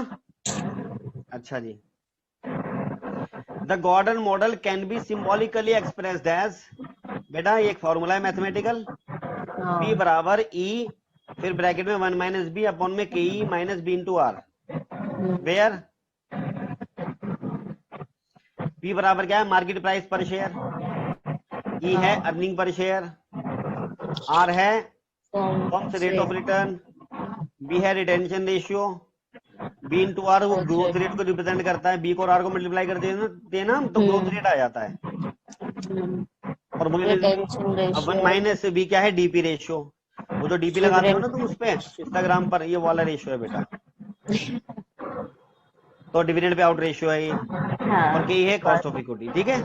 अच्छा जी, the Gordon model can be symbolically expressed as, बेटा ये एक फॉर्मूला है मैथमेटिकल, P बराबर E फिर ब्रैकेट में 1 माइनस बी अपॉन में ke minus b into r, where P बराबर क्या है? Market price per share, E है अर्निंग पर शेयर, R है firm's rate of return, B है retention ratio, B into r वो ग्रोथ रेट को रिप्रेजेंट करता है, B को और R को मल्टीप्लाई कर देना तो ग्रोथ रेट आ जाता है। और बोले अब 1 माइनस बी क्या है? डीपी रेशियो, वो जो डीपी लगाते हो ना तुम उस पे इंस्टाग्राम पर, ये वाला रेशियो है बेटा। तो डिविडेंड पे आउट रेशियो है ये, और के है कॉस्ट ऑफ इक्विटी। ठीक है,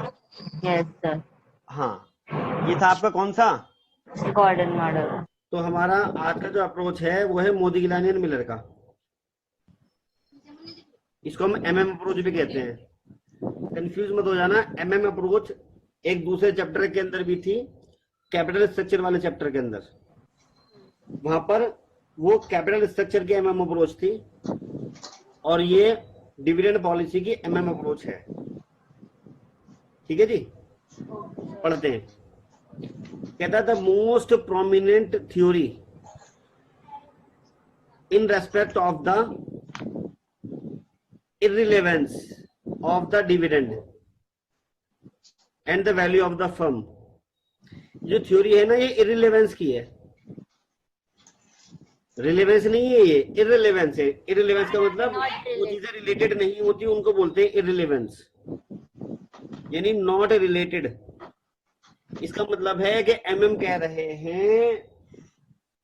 यस सर। हाँ, ये था आपका कौन सा? Gordon model. तो हमारा आज का जो अप्रोच है वो है मोदी गिलानी और मिलर का, इसको हम MM अप्रोच भी कहते हैं, कंफ्यूज मत हो जाना। MM अप्रोच एक दूसरे चैप्टर के अंदर भी थी, कैपिटल स्ट्रक्चर वाले चैप्टर के अंदर, वहां पर वो कैपिटल स्ट्रक्चर की MM अप्रोच थी, और ये डिविडेंड पॉलिसी की MM अप्रोच है। ठीक है जी, पढ़ते हैं। कहता है the most prominent theory in respect of the irrelevance of the dividend and the value of the firm, जो थ्योरी है ना ये irrelevance की है, रिलेवेंस नहीं है, ये irrelevance है। irrelevance का मतलब वो चीजें रिलेटेड नहीं होती, उनको बोलते हैं irrelevance, यानी नॉट रिलेटेड। इसका मतलब है कि MM कह रहे हैं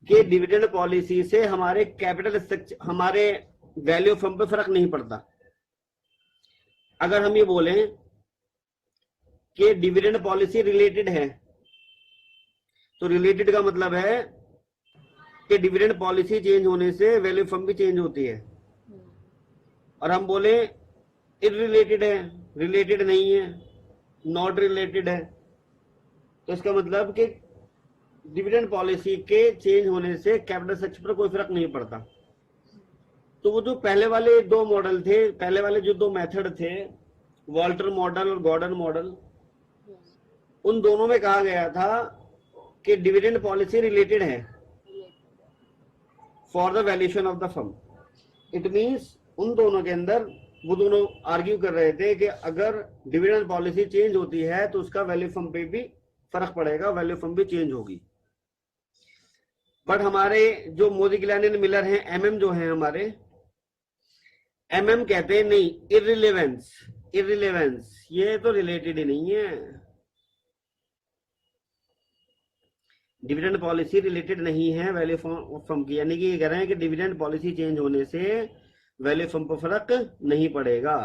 कि डिविडेंड पॉलिसी से हमारे कैपिटल स्ट्रक्चर, हमारे वैल्यू फर्म पे फर्क नहीं पड़ता। अगर हम ये बोलें कि डिविडेंड पॉलिसी रिलेटेड है, तो रिलेटेड का मतलब है कि डिविडेंड पॉलिसी चेंज होने से वैल्यू फर्म भी चेंज होती है। और हम बोले इररिलेटेड है, रिलेटेड नहीं है, नॉट रिलेटेड है, तो इसका मतलब कि डिविडेंड पॉलिसी के चेंज होने से कैपिटल स्ट्रक्चर पर कोई फर्क नहीं पड़ता। तो वो जो पहले वाले दो मॉडल थे, पहले वाले जो दो मेथड थे, वॉल्टर मॉडल और गॉर्डन मॉडल, उन दोनों में कहा गया था कि डिविडेंड पॉलिसी रिलेटेड है for the valuation of the firm. It means उन दोनों के अंदर वो दोनों आर्ग्यू कर रहे थे कि अगर डिविडेंड पॉलिसी चेंज होती है तो उसका वैल्यू फर्म पे भी फर्क पड़ेगा, वैल्यू फर्म भी चेंज होगी। बट हमारे जो मोदी गिलानी और मिलर हैं, MM जो हैं हमारे, MM कहते हैं नहीं, इररिलेवेंस ये तो रिलेटेड ही नहीं है, डिविडेंड पॉलिसी रिलेटेड नहीं है वैल्यू फर्म की, यानी कि ये कह रहे हैं कि डिविडेंड पॉलिसी चेंज होने से वैल्यू फर्म पर फर्क नहीं पड़ेगा।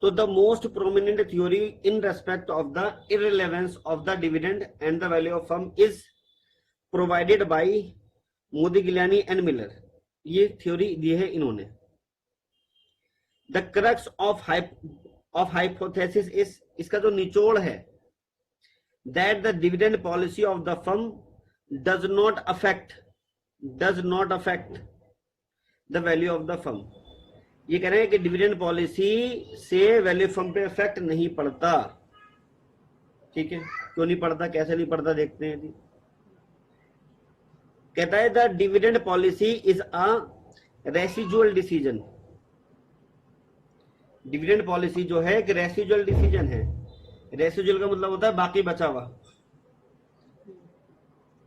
तो the most prominent theory in respect of the irrelevance of the dividend and the value of firm is provided by Modigliani and Miller. ये थ्योरी दी है इन्होंने। The crux of hypothesis is, इसका जो निचोड़ है, that the dividend policy of the firm does not affect the value of the firm. ये कह रहे हैं कि डिविडेंड पॉलिसी से वैल्यू फर्म पे इफेक्ट नहीं पड़ता। ठीक है, क्यों नहीं पड़ता, कैसे नहीं पड़ता, देखते हैं जी। कहता है the dividend policy is a residual decision. Dividend policy जो है एक रेसिजुअल डिसीजन है। रेसिजुअल का मतलब होता है बाकी बचा हुआ,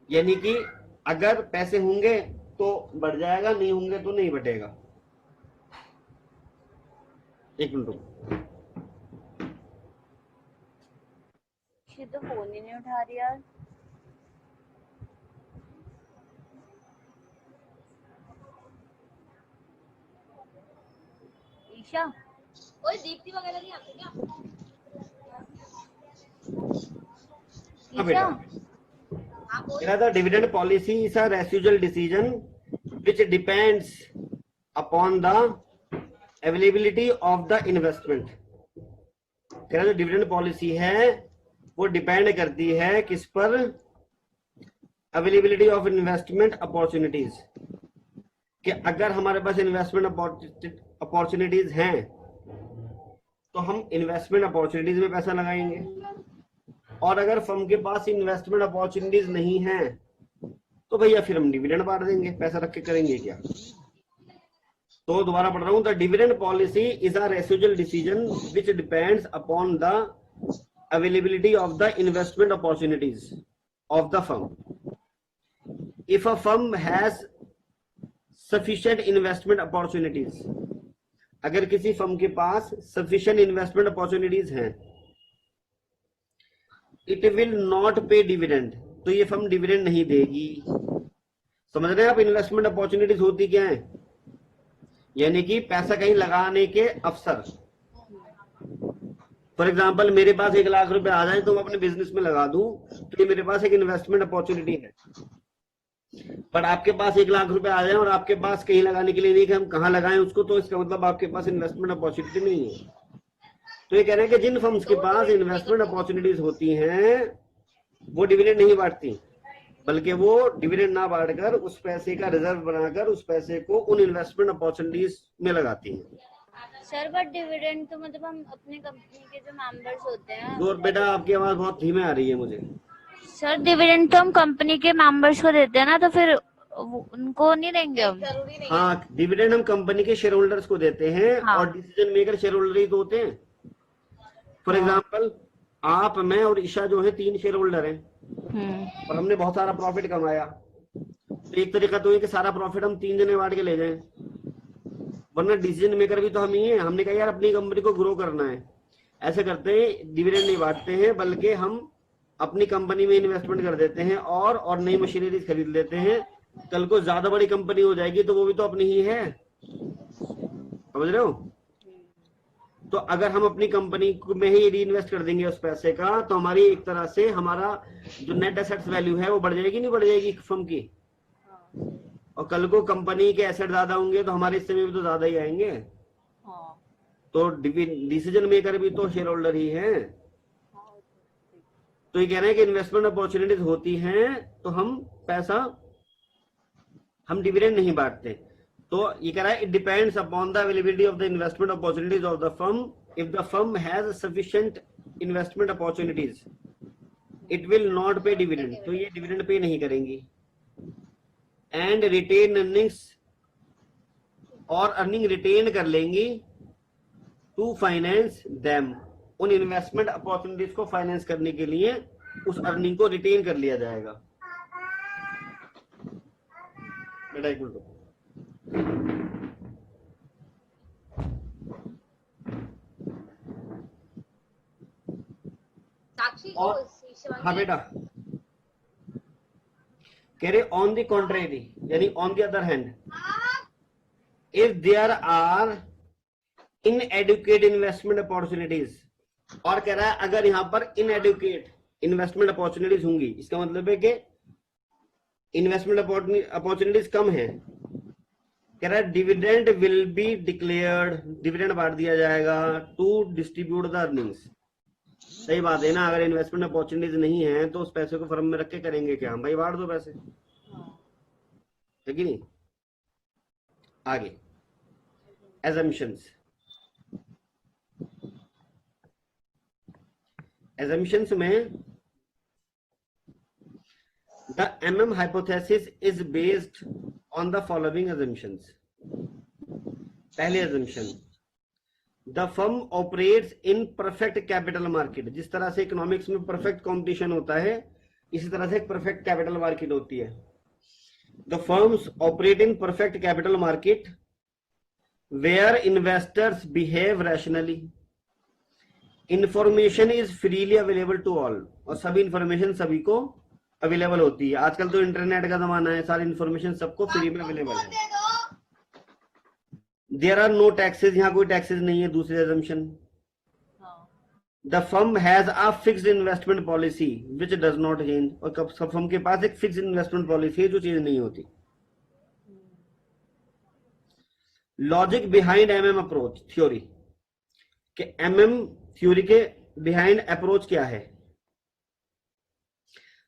यानी कि अगर पैसे होंगे तो बढ़ जाएगा, नहीं होंगे तो नहीं बढ़ेगा। एक मिनट तो फोन ही नहीं उठा रही यार। ईशा, कोई दीप्ति वगैरह नहीं आती क्या? Isha, the dividend policy is a residual decision which depends upon the availability of the investment. कह रहे जो डिविडेंड पॉलिसी है वो डिपेंड करती है किस पर, अवेलेबिलिटी ऑफ इन्वेस्टमेंट अपॉर्चुनिटीज, कि अगर हमारे पास इन्वेस्टमेंट अपॉर्चुनिटीज हैं तो हम इन्वेस्टमेंट अपॉर्चुनिटीज में पैसा लगाएंगे, और अगर फर्म के पास इन्वेस्टमेंट अपॉर्चुनिटीज नहीं है तो भैया फिर हम डिविडेंड बांट देंगे, पैसा रख के करेंगे क्या। तो दोबारा पढ़ रहा हूं, the dividend policy is a residual decision which depends upon the availability of the investment opportunities of the firm. If a firm has sufficient investment opportunities, अगर किसी फर्म के पास सफिशिएंट इन्वेस्टमेंट अपॉर्चुनिटीज हैं, इट विल नॉट पे डिविडेंड, तो ये फर्म डिविडेंड नहीं देगी। समझ रहे हैं आप, इन्वेस्टमेंट अपॉर्चुनिटीज होती क्या है, यानी कि पैसा कहीं लगाने के अवसर। फॉर एग्जाम्पल मेरे पास 1 लाख रुपए आ जाए तो मैं अपने बिजनेस में लगा दूं, तो ये मेरे पास एक इन्वेस्टमेंट अपॉर्चुनिटी है। पर आपके पास 1 लाख रुपए आ जाए और आपके पास कहीं लगाने के लिए नहीं कि हम कहाँ लगाएं उसको, तो इसका मतलब आपके पास इन्वेस्टमेंट अपॉर्चुनिटी नहीं है। तो ये कह रहे हैं कि जिन फर्म्स के पास इन्वेस्टमेंट अपॉर्चुनिटीज होती हैं वो डिविडेंड नहीं बांटती, बल्कि वो डिविडेंड ना बांटकर उस पैसे का रिजर्व बनाकर उस पैसे को उन इन्वेस्टमेंट अपॉर्चुनिटीज में लगाती हैं। सर बट डिविडेंड तो मतलब हम अपने कंपनी के जो मेंबर्स होते हैं। और बेटा आपकी आवाज बहुत धीमे आ रही है मुझे। सर डिविडेंड तो हम कंपनी के मेंबर्स को देते हैं ना, तो फिर उनको नहीं देंगे हम। हाँ, डिविडेंड हम कंपनी के शेयर होल्डर्स को देते हैं। हाँ। और डिसीजन मेकर शेयर होल्डर ही तो होते हैं। फॉर एग्जाम्पल आप, मैं और ईशा जो है 3 शेयर होल्डर हैं, और हमने बहुत सारा प्रॉफिट कमाया, तो एक तरीका तो है कि सारा प्रॉफिट हम 3 जने बांट के ले जाएं, वरना डिसीजन मेकर भी तो हम ही हैं। हमने कहा यार अपनी कंपनी को ग्रो करना है, ऐसे करते हैं डिविडेंड नहीं बांटते हैं, बल्कि हम अपनी कंपनी में इन्वेस्टमेंट कर देते हैं और नई मशीनरीज खरीद लेते हैं। कल को ज्यादा बड़ी कंपनी हो जाएगी तो वो भी तो अपनी ही है, समझ रहे हो। तो अगर हम अपनी कंपनी में ही री इन्वेस्ट कर देंगे उस पैसे का, तो हमारी एक तरह से हमारा जो नेट एसेट्स वैल्यू है वो बढ़ जाएगी, नहीं बढ़ जाएगी फर्म की। और कल को कंपनी के एसेट ज्यादा होंगे तो हमारे हिस्से में भी तो ज्यादा ही आएंगे। तो डिसीजन मेकर भी तो शेयर होल्डर ही है। तो ये कह रहे हैं कि इन्वेस्टमेंट अपॉर्चुनिटीज होती हैं तो हम डिविडेंड नहीं बांटते। तो ये कह रहा है it depends upon the availability of the investment opportunities of the firm. If the firm has sufficient investment opportunities it will not पे डिविडेंड, तो ये डिविडेंड पे नहीं करेंगी। एंड रिटेन अर्निंग्स, और अर्निंग रिटेन कर लेंगी टू फाइनेंस देम, उन इन्वेस्टमेंट अपॉर्चुनिटीज को फाइनेंस करने के लिए उस अर्निंग को रिटेन कर लिया जाएगा। बेटा एक मिनट, साक्षी और शिवांगी। हाँ बेटा, कह रहे ऑन द कॉन्ट्रेरी, यानी on the other hand, if there are inadequate investment opportunities, और कह रहा है अगर यहां पर इनएडुकेट इन्वेस्टमेंट अपॉर्चुनिटीज होंगी, इसका मतलब है कि इन्वेस्टमेंट अपॉर्चुनिटीज कम है, कह रहा है dividend will be declared, dividend बांट दिया जाएगा टू डिस्ट्रीब्यूट द अर्निंग्स। सही बात है ना, अगर इन्वेस्टमेंट अपॉर्चुनिटीज नहीं है तो उस पैसे को फर्म में रख के करेंगे क्या हम, भाई बांट दो पैसे, है कि नहीं। आगे assumptions में the MM hypothesis is based on the following assumptions. पहली assumption, the firm operates in perfect capital market। जिस तरह से इकोनॉमिक्स में परफेक्ट कंपटीशन होता है, इसी तरह से एक परफेक्ट कैपिटल मार्केट होती है। The firms operate in perfect capital market where investors behave rationally, information is freely available to all, और सभी इंफॉर्मेशन सभी को अवेलेबल होती है। आजकल तो इंटरनेट का जमाना है, सारी इंफॉर्मेशन सबको फ्री में अवेलेबल है। देयर आर नो टैक्सेस, यहाँ कोई टैक्सेस नहीं है। दूसरी assumption, the firm has a fixed investment policy which does not change, और फर्म के पास एक फिक्स्ड इन्वेस्टमेंट पॉलिसी है जो चेंज नहीं होती। Logic behind MM approach theory, कि MM थ्योरी के बिहाइंड अप्रोच क्या है।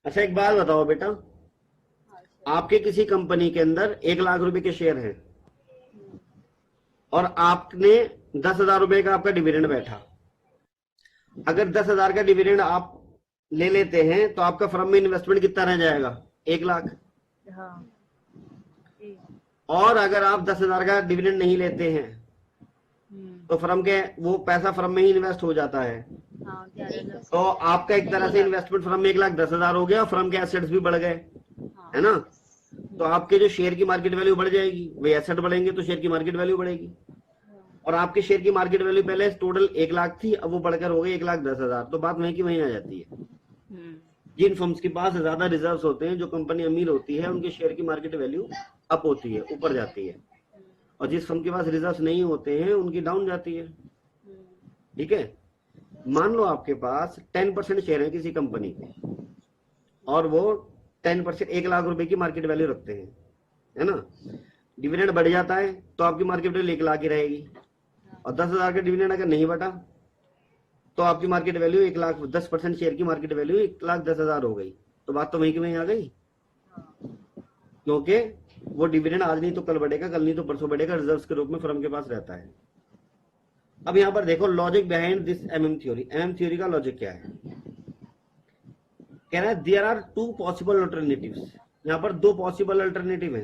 अच्छा एक बात बताओ बेटा, हाँ सर। आपके किसी कंपनी के अंदर 1 लाख रुपए के शेयर हैं और आपने 10,000 रुपए का आपका डिविडेंड बैठा। अगर 10,000 का डिविडेंड आप ले लेते हैं तो आपका फर्म में इन्वेस्टमेंट कितना रह जाएगा? 1 लाख। हाँ जी। और अगर आप 10,000 का डिविडेंड नहीं लेते हैं तो फर्म के वो पैसा फर्म में ही इन्वेस्ट हो जाता है। हाँ 11 तो आपका एक तरह से इन्वेस्टमेंट फर्म में 1,10,000 हो गया और फर्म के एसेट्स भी बढ़ गए, हाँ है ना। तो आपके जो शेयर की मार्केट वैल्यू बढ़ जाएगी, वही एसेट बढ़ेंगे तो शेयर की मार्केट वैल्यू बढ़ेगी। और आपके शेयर की मार्केट वैल्यू पहले टोटल 1 लाख थी, अब वो बढ़कर हो गई 1,10,000। तो बात वहीं की वहीं आ जाती है। जिन फर्म्स के पास ज्यादा रिजर्व्स होते हैं, जो कंपनी अमीर होती है, उनके शेयर की मार्केट वैल्यू अप होती है, ऊपर जाती है। और जिस फर्म के पास रिजर्व्स नहीं होते हैं उनकी डाउन जाती है। ठीक है। मान लो आपके पास 10% शेयर है किसी कंपनी के और वो 10% 1 लाख रुपए की मार्केट वैल्यू रखते हैं, है ना। डिविडेंड बढ़ जाता है तो आपकी मार्केट वैल्यू 1 लाख ही रहेगी। और 10,000 का डिविडेंड अगर नहीं बढ़ा तो आपकी मार्केट वैल्यू 1,00,000, 10% शेयर की मार्केट वैल्यू 1,10,000 हो गई। तो बात तो वहीं की वहीं आ गई, क्योंकि वो डिविडेंड आज नहीं तो कल बढ़ेगा, कल नहीं तो परसों बढ़ेगा, रिजर्व्स के रूप में फर्म के पास रहता है। अब यहां पर देखो logic behind this MM theory. MM theory का लॉजिक क्या है? कह रहा है देयर आर 2 पॉसिबल अल्टरनेटिव्स। यहां पर 2 पॉसिबल अल्टरनेटिव है।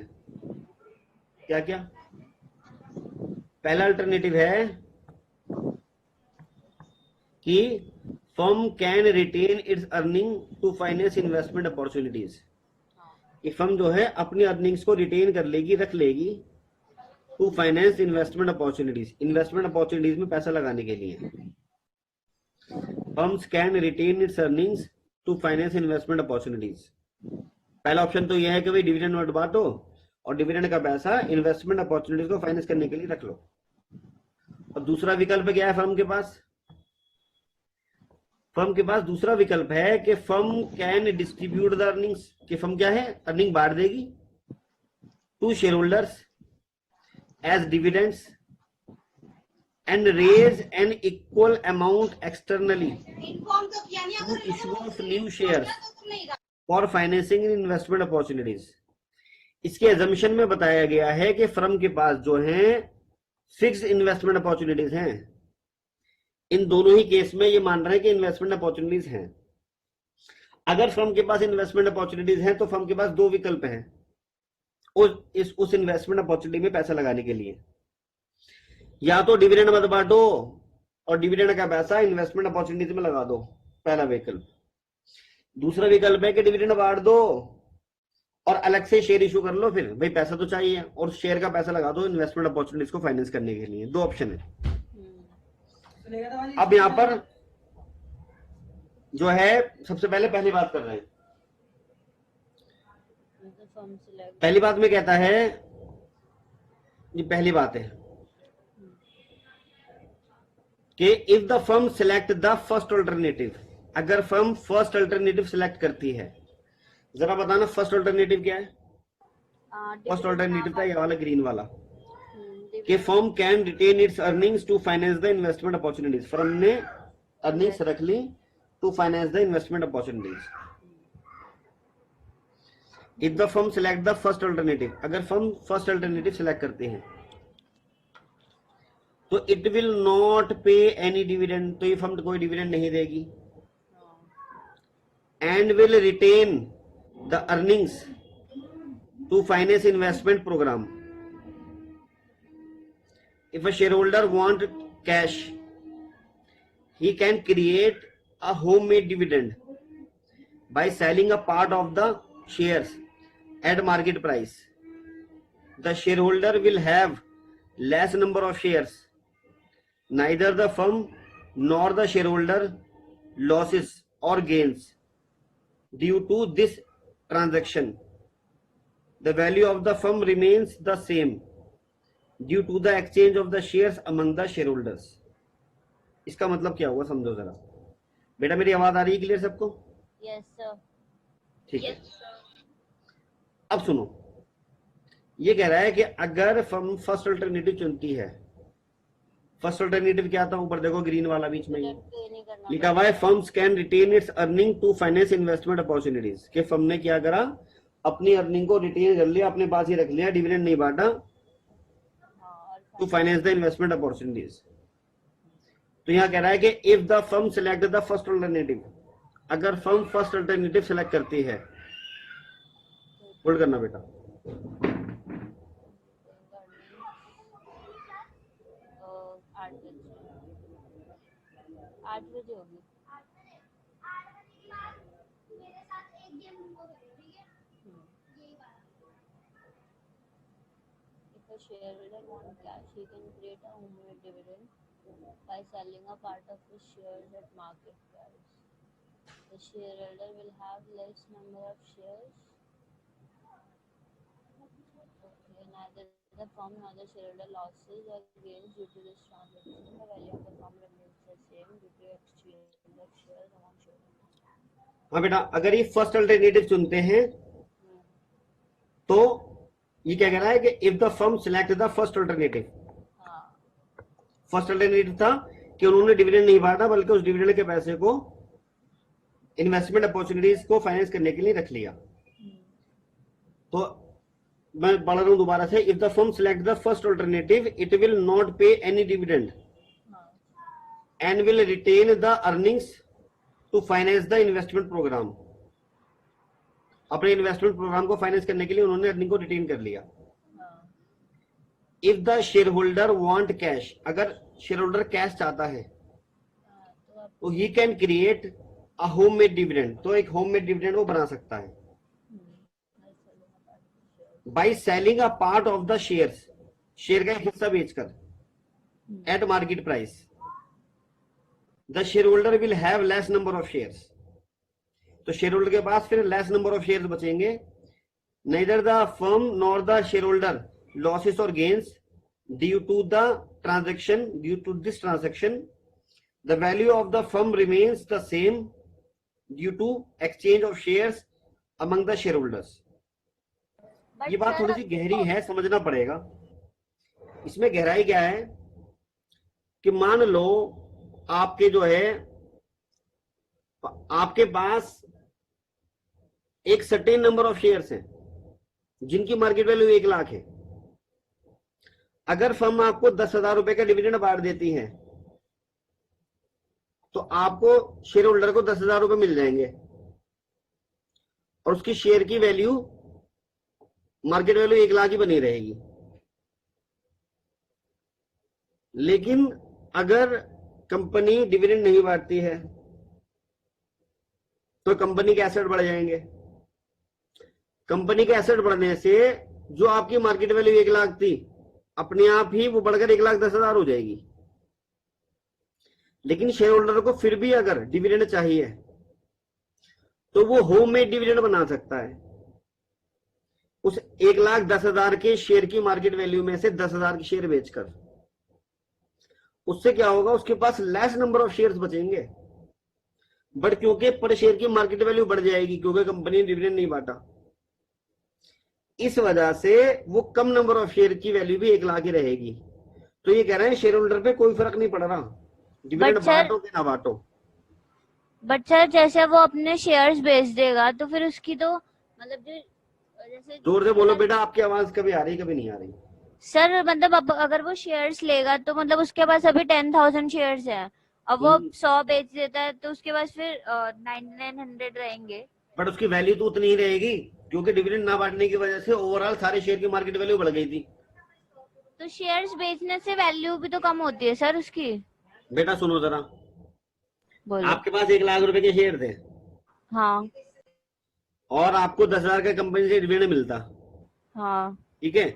क्या क्या? पहला अल्टरनेटिव है कि firm can retain its earning to finance investment opportunities. कि फर्म जो है अपनी अर्निंग्स को रिटेन कर लेगी, रख लेगी, to finance investment opportunities, investment opportunities में पैसा लगाने के लिए। Firms can retain its earnings to finance investment opportunities. पहला ऑप्शन तो यह है कि भाई डिविडेंड मत बांटो और डिविडेंड का पैसा इन्वेस्टमेंट अपॉर्चुनिटीज को फाइनेंस करने के लिए रख लो। और दूसरा विकल्प क्या है फर्म के पास? फर्म के पास दूसरा विकल्प है कि firm can distribute the earnings. कि फर्म क्या है, अर्निंग बांट देगी to share holders as dividends and raise an equal amount externally inform तो किया नहीं, टू अगर इशू ऑफ न्यू तो शेयर्स तुम नहीं रहा। For financing investment opportunities. इसके एजम्पशन में बताया गया है कि फर्म के पास जो है फिक्स इन्वेस्टमेंट अपॉर्चुनिटीज हैं। इन दोनों ही केस में ये मान रहे हैं कि इन्वेस्टमेंट अपॉर्चुनिटीज हैं। अगर फर्म के पास इन्वेस्टमेंट अपॉर्चुनिटीज हैं तो फर्म के पास 2 विकल्प हैं उस इन्वेस्टमेंट अपॉर्चुनिटी में पैसा लगाने के लिए। या तो डिविडेंड मत बांटो और डिविडेंड का पैसा इन्वेस्टमेंट अपॉर्चुनिटीज में लगा दो, पहला विकल्प। दूसरा विकल्प है कि डिविडेंड बांट दो और अलग से शेयर इशू कर लो। फिर भाई पैसा तो चाहिए और शेयर का पैसा लगा दो इन्वेस्टमेंट अपॉर्चुनिटीज को फाइनेंस करने के लिए। 2 ऑप्शन है। अब यहां पर जो है सबसे पहले पहली बात कर रहे हैं। पहली बात में कहता है, ये पहली बात है कि if the firm select the first alternative. अगर फर्म फर्स्ट अल्टरनेटिव सिलेक्ट करती है, जरा बताना फर्स्ट अल्टरनेटिव क्या है? फर्स्ट अल्टरनेटिव था ये वाला ग्रीन वाला कि firm can retain its earnings to finance the investment opportunities. Firm ने अर्निंग्स रख ली to finance the investment opportunities. If the firm select the first alternative, अगर फर्म फर्स्ट अल्टरनेटिव सिलेक्ट करते हैं तो it will not pay any dividend. तो ये फर्म कोई डिविडेंड नहीं देगी and will retain the earnings to finance investment program. If a shareholder want cash, he can create a homemade dividend by selling a part of the shares at market price. The shareholder will have less number of shares. Neither the firm nor the shareholder losses or gains due to this transaction. The value of the firm remains the same due to the exchange of the shares among the share holders. इसका मतलब क्या हुआ समझो जरा। बेटा मेरी आवाज आ रही है क्लियर सबको? Yes sir. ठीक है। अब सुनो, ये कह रहा है कि अगर फर्म फर्स्ट अल्टरनेटिव चुनती है फर्स्ट अल्टरनेटिव क्या था, ऊपर देखो ग्रीन वाला बीच में Direct pay नहीं करना लिखा हुआ है, firms can retain its earning to finance investment opportunities, कि फर्म ने क्या करा, अपनी अर्निंग को रिटेन कर लिया, अपने पास ही रख लिया, डिविडेंड नहीं बांटा, हाँ, to finance the investment opportunities. तो यहाँ कह रहा है कि if the firm select the first alternative, अगर फर्म फर्स्ट अल्टरनेटिव सिलेक्ट करती है, होल्ड करना बेटा, आठ बजे होगी। If a shareholder wants cash, he can create a homemade dividend by selling a part of his shares at market price. The shareholder will have less number of shares. Okay, neither the firm nor the shareholder losses or gains due to this transaction. The value of the firm remains the same due to exchange of shares among shareholders. हाँ बेटा, अगर ये फर्स्ट अल्टरनेटिव चुनते हैं तो ये क्या कह रहा है कि if the firm select the first alternative, हाँ, फर्स्ट अल्टरनेटिव था कि उन्होंने डिविडेंड नहीं बांटा, बल्कि उस डिविडेंड के पैसे को इन्वेस्टमेंट अपॉर्चुनिटीज को फाइनेंस करने के लिए रख लिया। तो मैं पढ़ रहा हूं दोबारा से, if the firm select the first alternative it will not pay any dividend and will retain the earnings to finance the investment program. अपने इन्वेस्टमेंट प्रोग्राम को फाइनेंस करने के लिए उन्होंने अर्निंग को रिटेन कर लिया। If the share holder want cash, अगर शेयर होल्डर कैश चाहता है तो he can create a home made dividend, तो एक होम मेड डिविडेंड वो बना सकता है by selling a part of the shares, share का एक हिस्सा बेचकर eight market price. The share holder will have less number of shares, तो शेयर होल्डर के पास फिर लेस नंबर ऑफ शेयर्स बचेंगे। neither the firm nor the shareholder losses or gains due to this transaction, the value of the firm remains the same due to exchange of shares among the shareholders। ये बात थोड़ी सी गहरी है, समझना पड़ेगा। इसमें गहराई क्या है कि मान लो आपके जो है, आपके पास एक सर्टेन नंबर ऑफ शेयर्स हैं जिनकी मार्केट वैल्यू 1 लाख है। अगर फर्म आपको 10,000 रुपए का डिविडेंड बांट देती है तो आपको शेयर होल्डर को 10,000 रुपए मिल जाएंगे और उसकी शेयर की वैल्यू, मार्केट वैल्यू 1 लाख ही बनी रहेगी। लेकिन अगर कंपनी डिविडेंड नहीं बांटती है तो कंपनी के एसेट बढ़ जाएंगे। कंपनी के एसेट बढ़ने से जो आपकी मार्केट वैल्यू 1 लाख थी, अपने आप ही वो बढ़कर 1,10,000 हो जाएगी। लेकिन शेयर होल्डर को फिर भी अगर डिविडेंड चाहिए तो वो होम मेड डिविडेंड बना सकता है। उस 1,10,000 के शेयर की मार्केट वैल्यू में से 10,000 के शेयर बेचकर, उससे क्या होगा, उसके पास लेस नंबर ऑफ शेयर्स बचेंगे, बट क्योंकि पर शेयर की मार्केट वैल्यू बढ़ जाएगी क्योंकि कंपनी ने डिविडेंड नहीं बांटा, इस वजह से वो कम नंबर ऑफ शेयर की वैल्यू भी 1 लाख ही रहेगी। तो ये कह रहे हैं शेयर होल्डर पे कोई फर्क नहीं पड़ रहा, डिविडेंड बांटो कि ना बांटो। बट सर जैसे वो अपने शेयर्स बेच देगा तो फिर उसकी तो मतलब जो जैसे, जोर से बोलो बेटा, आपकी आवाज कभी आ रही कभी नहीं आ रही। सर मतलब अब अगर वो शेयर्स लेगा तो मतलब उसके पास अभी 10,000 शेयर्स है, अब वो 100 बेच देता है तो उसके पास फिर 9,900 रहेंगे। बट उसकी वैल्यू तो उतनी ही रहेगी क्योंकि डिविडेंड ना बांटने की वजह से ओवरऑल सारे शेयर की मार्केट वैल्यू बढ़ गई थी। तो शेयर्स बेचने से वैल्यू भी तो कम होती है सर उसकी। बेटा सुनो जरा, बोलो। आपके पास 1 लाख रुपए के शेयर थे, हाँ और आपको 10,000 का कंपनी से डिविडेंड मिलता, हाँ ठीक है,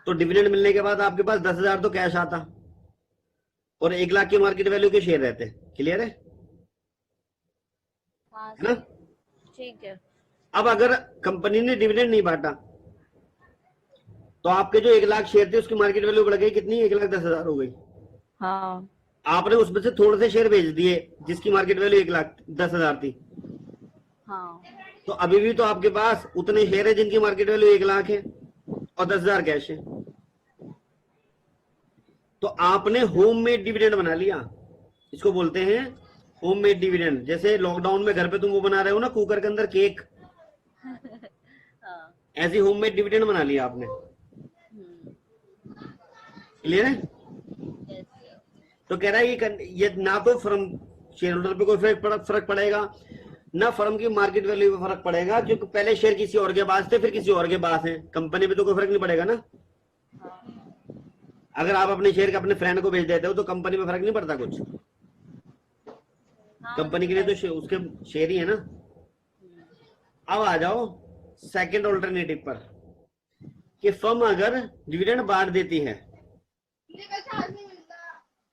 तो डिविडेंड मिलने के बाद आपके पास 10,000 तो कैश आता और 1 लाख की मार्केट वैल्यू के शेयर रहते। क्लियर है? हाँ है ना? ठीक है। अब अगर कंपनी ने डिविडेंड नहीं बांटा तो आपके जो 1 लाख शेयर थे उसकी मार्केट वैल्यू बढ़ गई कितनी, 1,10,000 हो गई। हाँ आपने उसमें से थोड़े से शेयर बेच दिए जिसकी मार्केट वैल्यू 1,10,000 थी, हाँ तो अभी भी तो आपके पास उतने शेयर है जिनकी मार्केट वैल्यू 1 लाख है और 10,000 कैश है। तो आपने होम मेड डिविडेंड बना लिया, इसको बोलते हैं होम मेड डिविडेंड। जैसे लॉकडाउन में घर पे तुम वो बना रहे हो ना कुकर के अंदर केक, हाँ। ऐसी होम मेड डिविडेंड बना लिया आपने। क्लियर है? Yes, sir. तो कह रहा है ये ना तो फर्म शेयर होल्डर पे कोई फर्क पड़ेगा, ना फर्म की मार्केट वैल्यू पे फर्क पड़ेगा, क्योंकि पहले शेयर किसी और के पास थे, फिर किसी और के पास है। कंपनी पे तो कोई फर्क नहीं पड़ेगा ना। अगर आप अपने शेयर का अपने फ्रेंड को भेज देते हो तो कंपनी में फर्क नहीं पड़ता कुछ। कंपनी के लिए तो उसके शेयर ही है ना। अब आ जाओ सेकंड ऑल्टरनेटिव पर कि फर्म अगर डिविडेंड बांट देती है।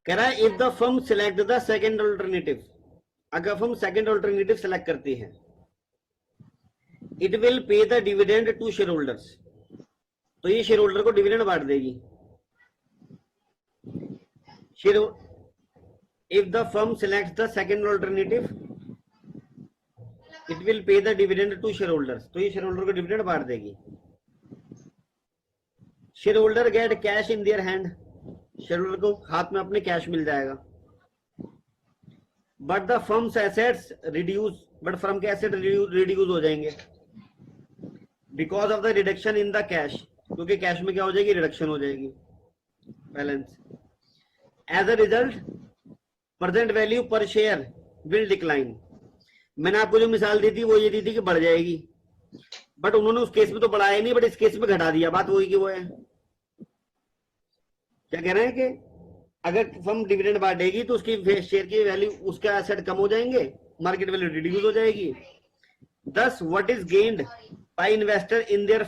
कह रहा है if the firm select the second alternative, अगर फर्म सेकंड ऑल्टरनेटिव सेलेक्ट करती है, it will pay the dividend to share holders, तो ये शेयर होल्डर को डिविडेंड बांट देगी। If the firm select the second alternative, it will pay the dividend to share holders, तो ये शेयर होल्डर को डिविडेंड बांट देगी। Share holder get cash in their hand, share holder को हाथ में अपने कैश मिल जाएगा। But the firm's assets reduce, but firm के एसेट रिड्यूस हो जाएंगे because of the reduction in the cash, क्योंकि कैश में क्या हो जाएगी, रिडक्शन हो जाएगी balance. As a result present value per share will decline. मैंने आपको जो मिसाल दी थी वो ये दी थी कि बढ़ जाएगी, बट उन्होंने उस केस में तो बढ़ाया नहीं, बट इस केस में घटा दिया। बात वही की वो है। क्या कह रहे हैं कि अगर फर्म डिविडेंड बांटेगी तो उसकी शेयर की वैल्यू, उसके एसेट कम हो जाएंगे, मार्केट वैल्यू रिड्यूस हो जाएगी। Thus what is gained by investor in their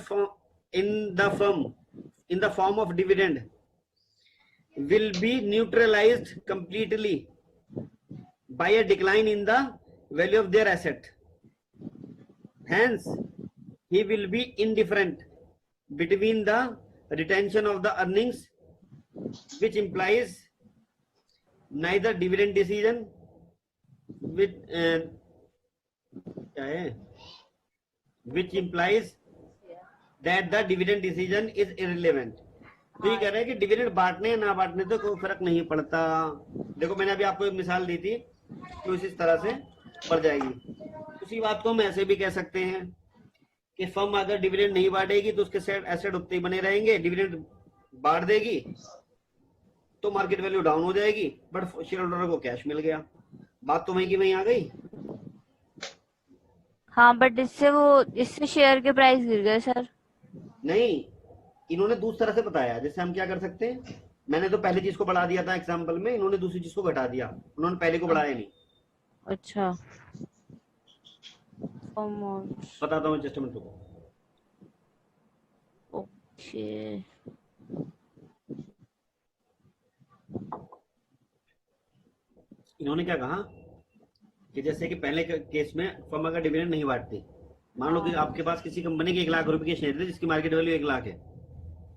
in the form of dividend will be neutralized completely by a decline in the value of their asset. Hence, he will be indifferent between the retention of the earnings, which implies neither dividend decision with which implies that the dividend decision is irrelevant. तो ये कह रहे हैं कि डिविडेंड बांटने या ना बांटने तो कोई फर्क नहीं पड़ता। देखो मैंने अभी आपको एक मिसाल दी थी तो इसी तरह से पड़ जाएगी। उसी बात को हम ऐसे भी कह सकते हैं कि फर्म अगर डिविडेंड नहीं बांटेगी तो उसके एसेट उतने ही बने रहेंगे, डिविडेंड बांट देगी तो मार्केट वैल्यू डाउन हो जाएगी, बट शेयर होल्डर को कैश मिल गया। बात तो वहीं की वहीं आ गई। हाँ, बट इससे शेयर के प्राइस गिर गए सर। नहीं, इन्होंने दूसरी तरह से बताया। जैसे हम क्या कर सकते हैं, मैंने तो पहली चीज को बढ़ा दिया था एग्जांपल में, इन्होंने दूसरी चीज को घटा दिया, उन्होंने पहले को बढ़ाया नहीं। अच्छा, बताता हूँ जस्ट मिनट को। ओके, इन्होंने क्या कहा कि जैसे कि पहले केस में फर्म अगर डिविडेंड नहीं बांटती, मान लो कि आपके पास किसी कंपनी के 1 लाख रुपए के शेयर थे जिसकी मार्केट वैल्यू 1 लाख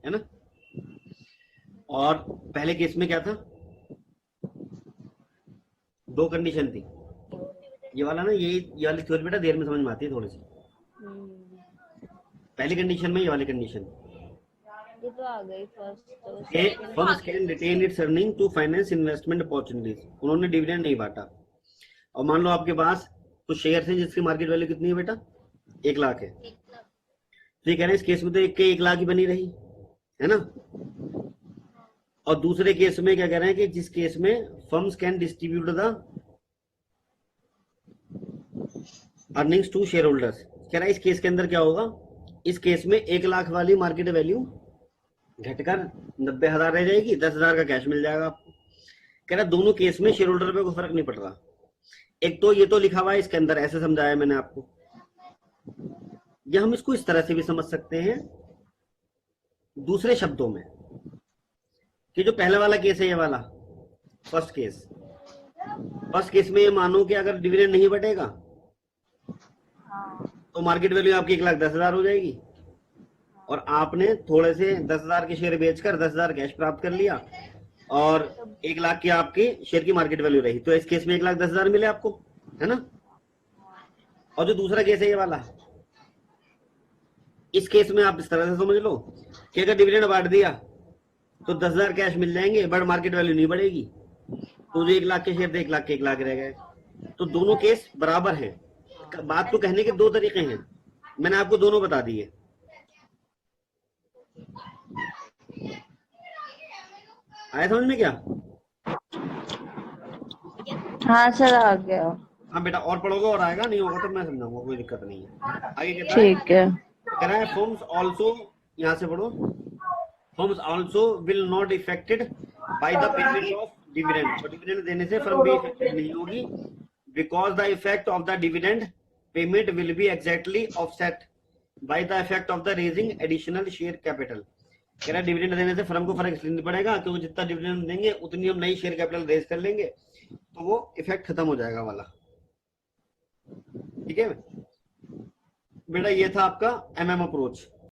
है ना। और पहले केस में क्या था, 2 कंडीशन थी। ये वाला ना, ये वाली थ्योरी बेटा देर में समझ में आती है थोड़ी सी। पहली कंडीशन में ये वाली कंडीशन, ये तो आ गई first. Firms can retain its earning to finance investment opportunities. उन्होंने डिविडेंड नहीं बांटा और मान लो आपके पास कुछ शेयर है जिसकी मार्केट वैल्यू कितनी है बेटा, 1 लाख है। तो ये कह रहे हैं इस केस में तो 1 लाख ही बनी रही है ना। और दूसरे केस में क्या कह रहे हैं कि जिस केस में firms can distribute the earnings to share holders, कह रहा है इस केस के अंदर क्या होगा, इस केस में 1 लाख वाली मार्केट वैल्यू घटकर 90,000 रह जाएगी, 10,000 का कैश मिल जाएगा आपको। कह रहा है दोनों केस में शेयर होल्डर पे कोई फर्क नहीं पड़ रहा। एक तो ये तो लिखा हुआ है इसके अंदर, ऐसे समझाया मैंने आपको, या हम इसको इस तरह से भी समझ सकते हैं दूसरे शब्दों में कि जो पहला वाला केस है, ये वाला फर्स्ट केस में ये मानो कि अगर डिविडेंड नहीं बटेगा तो मार्केट वैल्यू आपकी 1,10,000 हो जाएगी और आपने थोड़े से 10,000 के शेयर बेचकर 10,000 कैश प्राप्त कर लिया और 1 लाख की आपकी शेयर की मार्केट वैल्यू रही, तो इस केस में 1,10,000 मिले आपको, है ना। और जो दूसरा केस है ये वाला, इस केस में आप इस तरह से समझ लो कि अगर डिविडेंड बांट दिया तो 10,000 कैश मिल जाएंगे, बट मार्केट वैल्यू नहीं बढ़ेगी। तो जो 1 लाख के शेयर थे 1 लाख के 1 लाख रह गए। तो दोनों केस बराबर हैं। बात तो कहने के दो तरीके हैं, मैंने आपको दोनों बता दिए। आया समझ में क्या? हाँ सर आ गया। हाँ बेटा, और पढ़ोगे और आएगा, नहीं होगा तो मैं समझाऊंगा, कोई दिक्कत नहीं है। आगे कहता है, ठीक है। कह रहा है फॉर्म्स ऑल्सो, यहाँ से पढ़ो, forms also will not affected by the payment of dividend. तो डिविडेंड देने से फर्म भी इफेक्टेड नहीं होगी, because the effect of the dividend payment will be exactly offset by the effect of the raising additional share capital. कह रहा है डिविडेंड देने से फर्म को फर्क इसलिए नहीं पड़ेगा क्योंकि जितना डिविडेंड देंगे उतनी हम नई शेयर कैपिटल रेज कर लेंगे, तो वो इफेक्ट खत्म हो जाएगा वाला। ठीक है बेटा, ये था आपका एमएम अप्रोच।